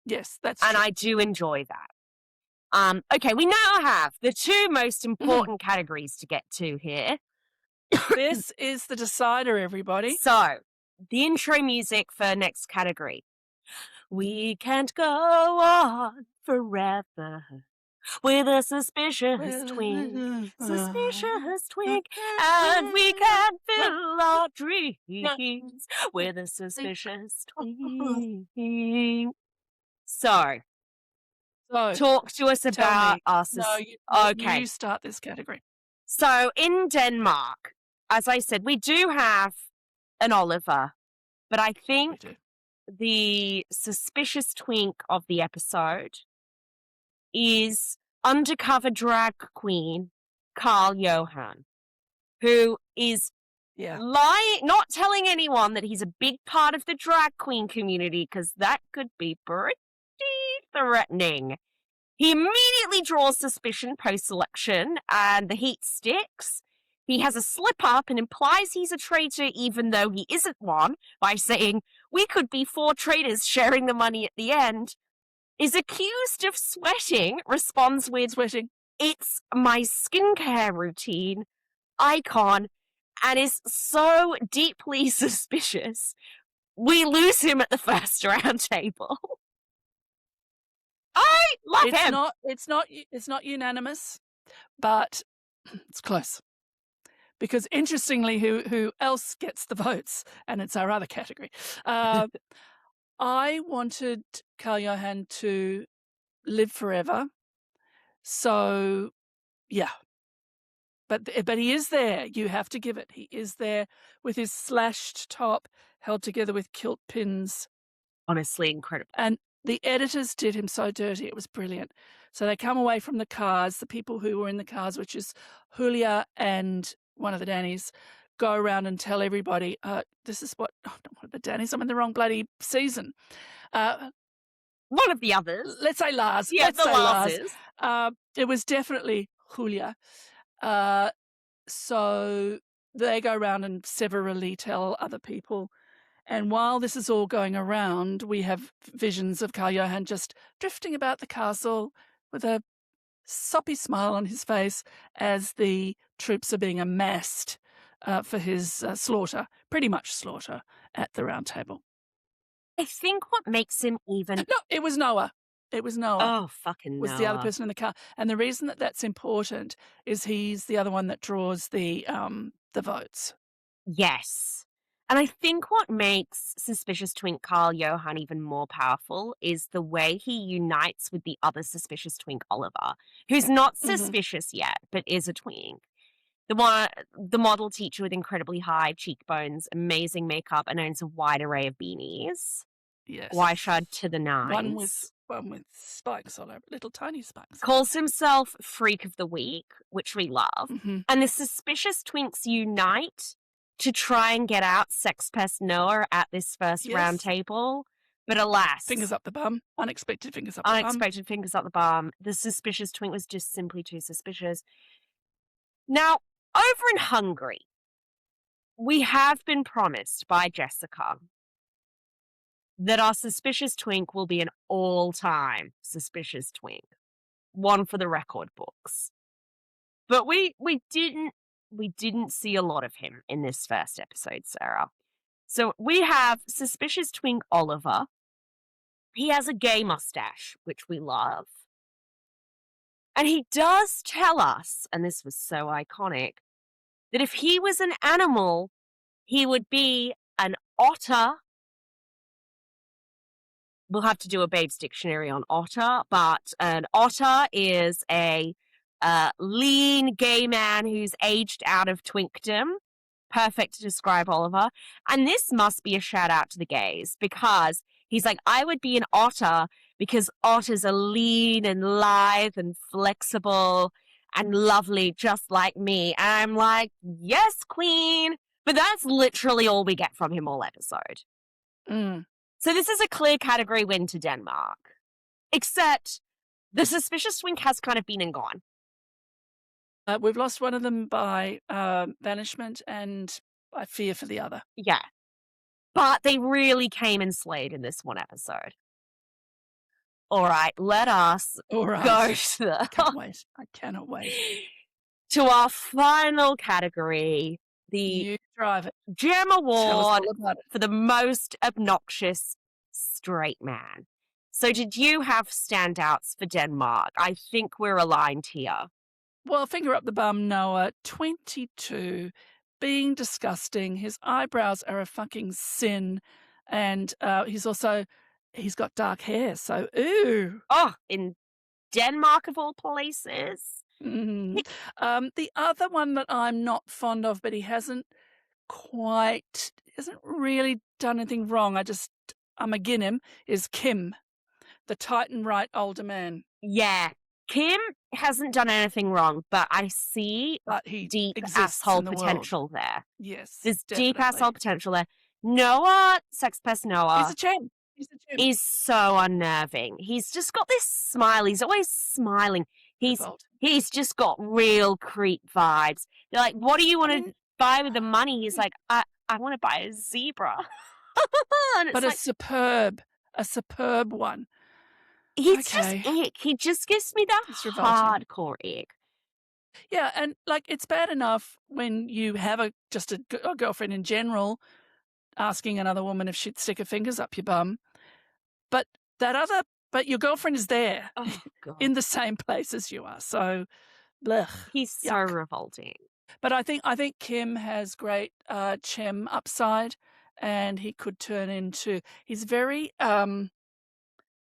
Speaker 2: Yes, that's
Speaker 1: and
Speaker 2: true.
Speaker 1: I do enjoy that. Okay, we now have the two most
Speaker 2: Mhm.
Speaker 1: important categories to get to here.
Speaker 2: This is the decider, everybody.
Speaker 1: So, the intro music for next category. We can't go on forever with a suspicious twink, and we can fill our dreams with a suspicious twink. So,
Speaker 2: So,
Speaker 1: talk to us
Speaker 2: tell
Speaker 1: about
Speaker 2: me.
Speaker 1: our
Speaker 2: No,
Speaker 1: Okay.
Speaker 2: you start this category.
Speaker 1: So, in Denmark, as I said, we do have an Oliver, but I
Speaker 2: We
Speaker 1: think
Speaker 2: do.
Speaker 1: the suspicious twink of the episode is undercover drag queen Carl Johan, who is
Speaker 2: Yeah.
Speaker 1: not telling anyone that he's a big part of the drag queen community because that could be pretty threatening. He immediately draws suspicion post-election, and the heat sticks. He has a slip-up and implies he's a traitor even though he isn't one by saying, "We could be four traitors sharing the money at the end." Is accused of sweating, responds with,
Speaker 2: Sweating.
Speaker 1: "It's my skincare routine," icon, and is so deeply suspicious. We lose him at the first round table. I love
Speaker 2: It's
Speaker 1: him.
Speaker 2: not it's not unanimous, but it's close. Because interestingly, who else gets the votes? And it's our other category. I wanted Carl Johan to live forever. So, yeah. But he is there. You have to give it. He is there with his slashed top held together with kilt pins.
Speaker 1: Honestly, incredible.
Speaker 2: And the editors did him so dirty. It was brilliant. So they come away from the cars, the people who were in the cars, which is Julia and one of the Dannies, go around and tell everybody, this is what, oh, not one of the Dannies, I'm in the wrong bloody season.
Speaker 1: One of the others.
Speaker 2: Let's say Lars.
Speaker 1: Yeah,
Speaker 2: Let's
Speaker 1: the
Speaker 2: say Lars.
Speaker 1: Larses.
Speaker 2: It was definitely Julia. So they go around and severally tell other people. And while this is all going around, we have visions of Carl Johan just drifting about the castle with a soppy smile on his face as the troops are being amassed for his slaughter, pretty much slaughter, at the round table.
Speaker 1: I think what makes him even.
Speaker 2: No, it was Noah. It was Noah.
Speaker 1: Oh, fucking
Speaker 2: Was the other
Speaker 1: Noah.
Speaker 2: person in the car. And the reason that that's important is he's the other one that draws the votes.
Speaker 1: Yes. And I think what makes suspicious twink Carl Johan even more powerful is the way he unites with the other suspicious twink Oliver, who's not
Speaker 2: Mhm.
Speaker 1: suspicious yet, but is a twink. The model teacher with incredibly high cheekbones, amazing makeup, and owns a wide array of beanies. Wyshard
Speaker 2: Yes.
Speaker 1: to the nines.
Speaker 2: One with spikes all over, little tiny spikes.
Speaker 1: Calls himself Freak of the Week, which we love.
Speaker 2: Mhm.
Speaker 1: And the suspicious twinks unite to try and get out Sex Pest Noah at this first round
Speaker 2: Yes.
Speaker 1: table. But alas,
Speaker 2: Fingers up the bum. Unexpected fingers up the bum.
Speaker 1: unexpected fingers up the bum. The suspicious twink was just simply too suspicious. Now, over in Hungary, we have been promised by Jessica that our suspicious twink will be an all-time suspicious twink. One for the record books. But we didn't see a lot of him in this first episode, Sarah. So we have suspicious twink Oliver. He has a gay mustache, which we love. And he does tell us, and this was so iconic, that if he was an animal, he would be an otter. We'll have to do a Babe's Dictionary on otter, but an otter is a lean gay man who's aged out of twinkdom. Perfect to describe Oliver. And this must be a shout out to the gays because he's like, I would be an otter because otters are lean and lithe and flexible and lovely just like me. And I'm like, yes, queen. But that's literally all we get from him all episode.
Speaker 2: Mm.
Speaker 1: So this is a clear category win to Denmark. Except the suspicious twink has kind of been and gone.
Speaker 2: We've lost one of them by banishment, and I fear for the other.
Speaker 1: Yeah. But they really came and slayed in this one episode. All right, let us
Speaker 2: All right.
Speaker 1: go to
Speaker 2: I can't wait. I cannot wait.
Speaker 1: to our final category, the
Speaker 2: You drive it.
Speaker 1: Gem
Speaker 2: Tell us
Speaker 1: Award
Speaker 2: all about it.
Speaker 1: for the most obnoxious straight man. So did you have standouts for Denmark? I think we're aligned here.
Speaker 2: Well, finger up the bum, Noah. 22, being disgusting. His eyebrows are a fucking sin, and he's got dark hair. So ooh.
Speaker 1: Oh, in Denmark of all places.
Speaker 2: Mm. The other one that I'm not fond of, but he hasn't really done anything wrong. I'm again him, is Kim, the Titan right older man.
Speaker 1: Yeah. Kim hasn't done anything wrong, but I see
Speaker 2: But he
Speaker 1: deep
Speaker 2: exists
Speaker 1: asshole
Speaker 2: in the world.
Speaker 1: potential there.
Speaker 2: Yes.
Speaker 1: There's deep
Speaker 2: definitely.
Speaker 1: asshole potential there. Noah, Sex Pest
Speaker 2: He's
Speaker 1: Noah,
Speaker 2: a gem. He's a gem.
Speaker 1: is so unnerving. He's just got this smile. He's always smiling.
Speaker 2: Revolt.
Speaker 1: He's just got real creep vibes. They're like, what do you want to buy with the money? He's like, I want to buy a zebra. And it's
Speaker 2: But
Speaker 1: like,
Speaker 2: a superb one.
Speaker 1: he's
Speaker 2: Okay.
Speaker 1: just ick. He just gives me that
Speaker 2: It's revolting.
Speaker 1: hardcore ick.
Speaker 2: Yeah, and like it's bad enough when you have a girlfriend in general asking another woman if she'd stick her fingers up your bum, but your girlfriend is there
Speaker 1: Oh, God.
Speaker 2: in the same place as you are. So, blech.
Speaker 1: He's so
Speaker 2: yuck.
Speaker 1: revolting.
Speaker 2: But I think Kim has great chem upside, and he could turn into. He's very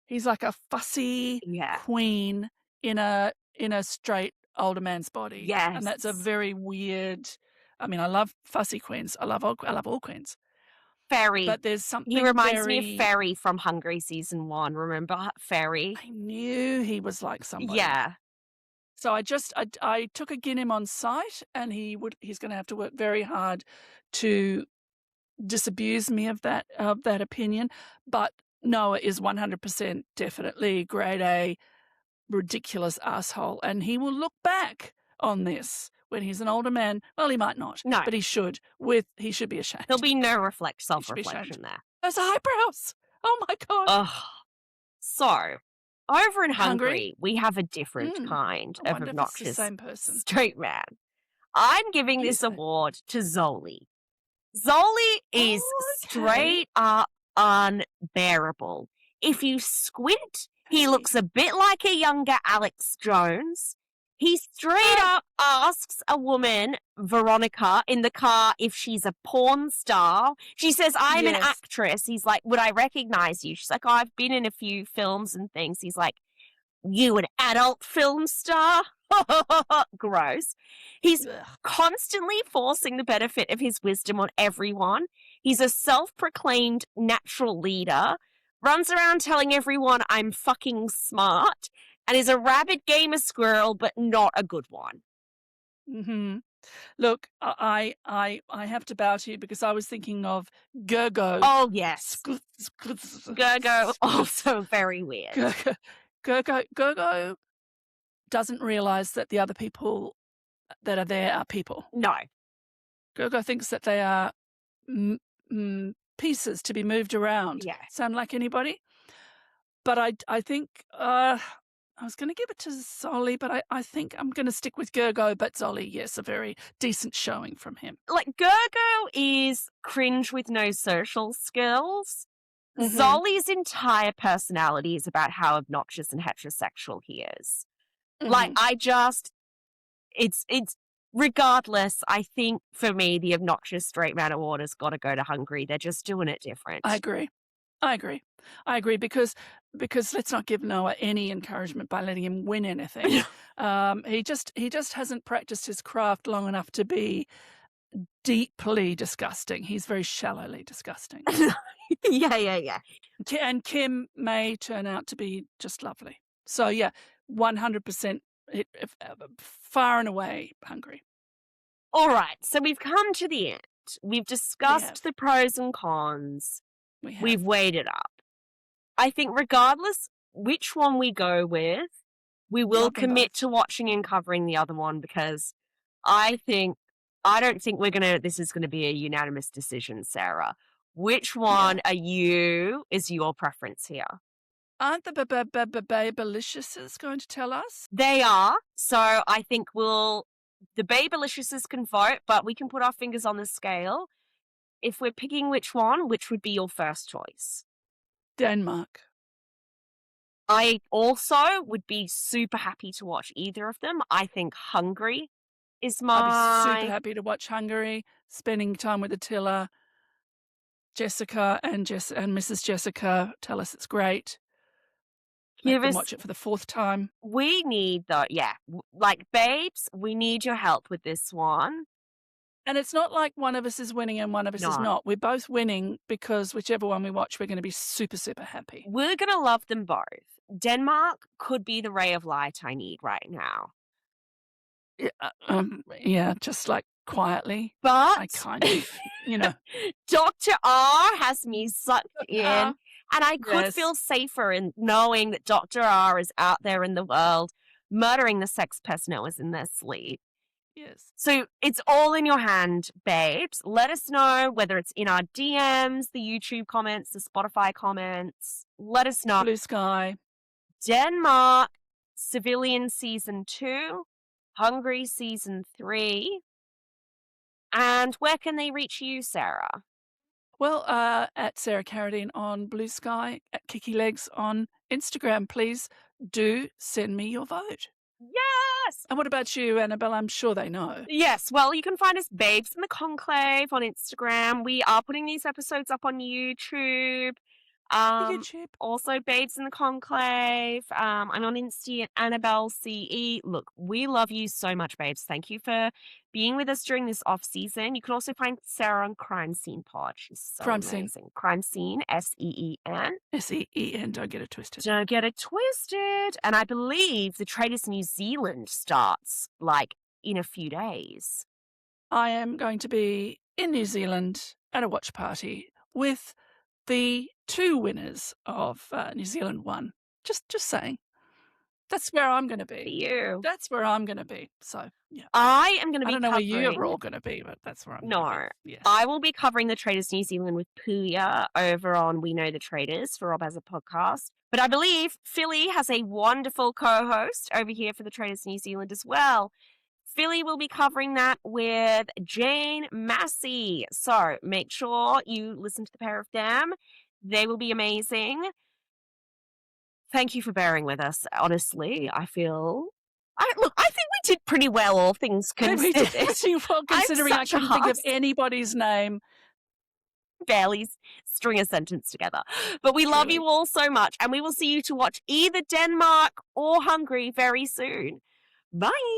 Speaker 2: he's like a fussy
Speaker 1: Yeah.
Speaker 2: queen in a straight older man's body.
Speaker 1: Yes.
Speaker 2: And that's a very weird. I mean, I love fussy queens. I love all queens.
Speaker 1: Ferry.
Speaker 2: But there's something.
Speaker 1: He reminds me of Ferry from Hungary season 1. Remember Ferry?
Speaker 2: I knew he was like somebody.
Speaker 1: Yeah.
Speaker 2: So I took a Guinean on sight, and he's going to have to work very hard to disabuse me of that opinion. But Noah is 100% definitely grade A, ridiculous asshole, and he will look back on this when he's an older man. Well, he might not,
Speaker 1: No.
Speaker 2: but he should. He should be ashamed.
Speaker 1: There'll be no
Speaker 2: ashamed.
Speaker 1: self-reflection there.
Speaker 2: Those eyebrows. Oh my God.
Speaker 1: Ugh. So, over in Hungary,
Speaker 2: Hungary?
Speaker 1: we have a different kind
Speaker 2: I
Speaker 1: of
Speaker 2: wonder if it's the
Speaker 1: obnoxious
Speaker 2: same person.
Speaker 1: straight man. I'm giving
Speaker 2: You
Speaker 1: this
Speaker 2: say.
Speaker 1: award to Zoli. Zoli is
Speaker 2: Okay.
Speaker 1: straight up unbearable. If you squint, he
Speaker 2: Hey.
Speaker 1: looks a bit like a younger Alex Jones. He straight up asks a woman, Veronica, in the car if she's a porn star. She says, I'm an
Speaker 2: Yes.
Speaker 1: actress. He's like, would I recognize you? She's like, oh, I've been in a few films and things. He's like, you an adult film star? Gross. He's
Speaker 2: Ugh.
Speaker 1: constantly forcing the benefit of his wisdom on everyone. He's a self-proclaimed natural leader, runs around telling everyone I'm fucking smart, and is a rabid gamer squirrel, but not a good one.
Speaker 2: Mhm. Look, I have to bow to you because I was thinking of Gergo.
Speaker 1: Oh, yes. Gergo, also very weird.
Speaker 2: Gergo doesn't realize that the other people that are there are people.
Speaker 1: No.
Speaker 2: Gergo thinks that they are pieces to be moved around.
Speaker 1: Yeah.
Speaker 2: Sound like anybody? But I think I was going to give it to Zolly, but I think I'm going to stick with Gergo. But Zolly, yes, a very decent showing from him.
Speaker 1: Like, Gergo is cringe with no social skills.
Speaker 2: Mhm.
Speaker 1: Zolly's entire personality is about how obnoxious and heterosexual he is. Like, it's regardless, I think for me, the obnoxious straight man award has got to go to Hungary. They're just doing it different.
Speaker 2: I agree because let's not give Noah any encouragement by letting him win anything. He just hasn't practiced his craft long enough to be deeply disgusting. He's very shallowly disgusting.
Speaker 1: Yeah.
Speaker 2: And Kim may turn out to be just lovely. So yeah, 100% far and away Hungary.
Speaker 1: All right, so we've come to the end. We've discussed the pros and cons. We've weighed it up. I think regardless which one we go with, we will commit to watching and covering the other one because I don't think this is gonna be a unanimous decision, Sarah. Which one is your preference here?
Speaker 2: Aren't the Babyliciouses going to tell us?
Speaker 1: They are. So I think the Babyliciouses can vote, but we can put our fingers on the scale. If we're picking which would be your first choice?
Speaker 2: Denmark.
Speaker 1: I also would be super happy to watch either of them. I think Hungary is
Speaker 2: I'd be super
Speaker 1: my
Speaker 2: happy to watch Hungary, spending time with Attila. Jessica and Mrs. Jessica tell us it's great. Make them watch it for the fourth time.
Speaker 1: We need like babes, we need your help with this one.
Speaker 2: And it's not like one of us is winning and one of us is not. We're both winning because whichever one we watch, we're going to be super, super happy.
Speaker 1: We're going to love them both. Denmark could be the ray of light I need right now.
Speaker 2: Yeah, just like quietly.
Speaker 1: But
Speaker 2: I kind of,
Speaker 1: Dr. R has me sucked in. And I could feel safer in knowing that Dr. R is out there in the world murdering the sex pest knowers in their sleep.
Speaker 2: Yes.
Speaker 1: So it's all in your hand, babes. Let us know whether it's in our DMs, the YouTube comments, the Spotify comments. Let us know.
Speaker 2: Blue Sky.
Speaker 1: Denmark Civilian Season 2, Hungary Season 3. And where can they reach you, Sarah?
Speaker 2: Well, at Sarah Carradine on Blue Sky, at Kiki Legs on Instagram. Please do send me your vote.
Speaker 1: Yes!
Speaker 2: And what about you, Annabel? I'm sure they know.
Speaker 1: Yes, well, you can find us Babes in the Conclave on Instagram. We are putting these episodes up on YouTube.
Speaker 2: YouTube.
Speaker 1: Also Babes in the Conclave. I'm on Insta at Annabel CE. Look, we love you so much, babes. Thank you for being with us during this off season. You can also find Sarah on Crime Scene Pod. She's so amazing. Crime Scene, S3E1.
Speaker 2: S3E1, don't get it twisted.
Speaker 1: Don't get it twisted. And I believe the Traitors New Zealand starts like in a few days.
Speaker 2: I am going to be in New Zealand at a watch party with the 2 winners of New Zealand 1. Just saying. That's where I'm going to be.
Speaker 1: For you.
Speaker 2: That's where I'm going to be. So, yeah.
Speaker 1: I am going to be
Speaker 2: I don't know where you're all going to be, but that's where I'm going to be. Yes.
Speaker 1: I will be covering the Traitors New Zealand with Puya over on We Know the Traitors for Rob as a podcast. But I believe Philly has a wonderful co-host over here for the Traitors New Zealand as well. Philly will be covering that with Jane Massey. So make sure you listen to the pair of them. They will be amazing. Thank you for bearing with us. Honestly, I feel I think we did pretty well, all things
Speaker 2: We did
Speaker 1: considered.
Speaker 2: pretty well, considering I
Speaker 1: such a
Speaker 2: couldn't think of
Speaker 1: husk.
Speaker 2: anybody's name.
Speaker 1: Barely string a sentence together. But we love
Speaker 2: Truly.
Speaker 1: you all so much, and we will see you to watch either Denmark or Hungary very soon. Bye.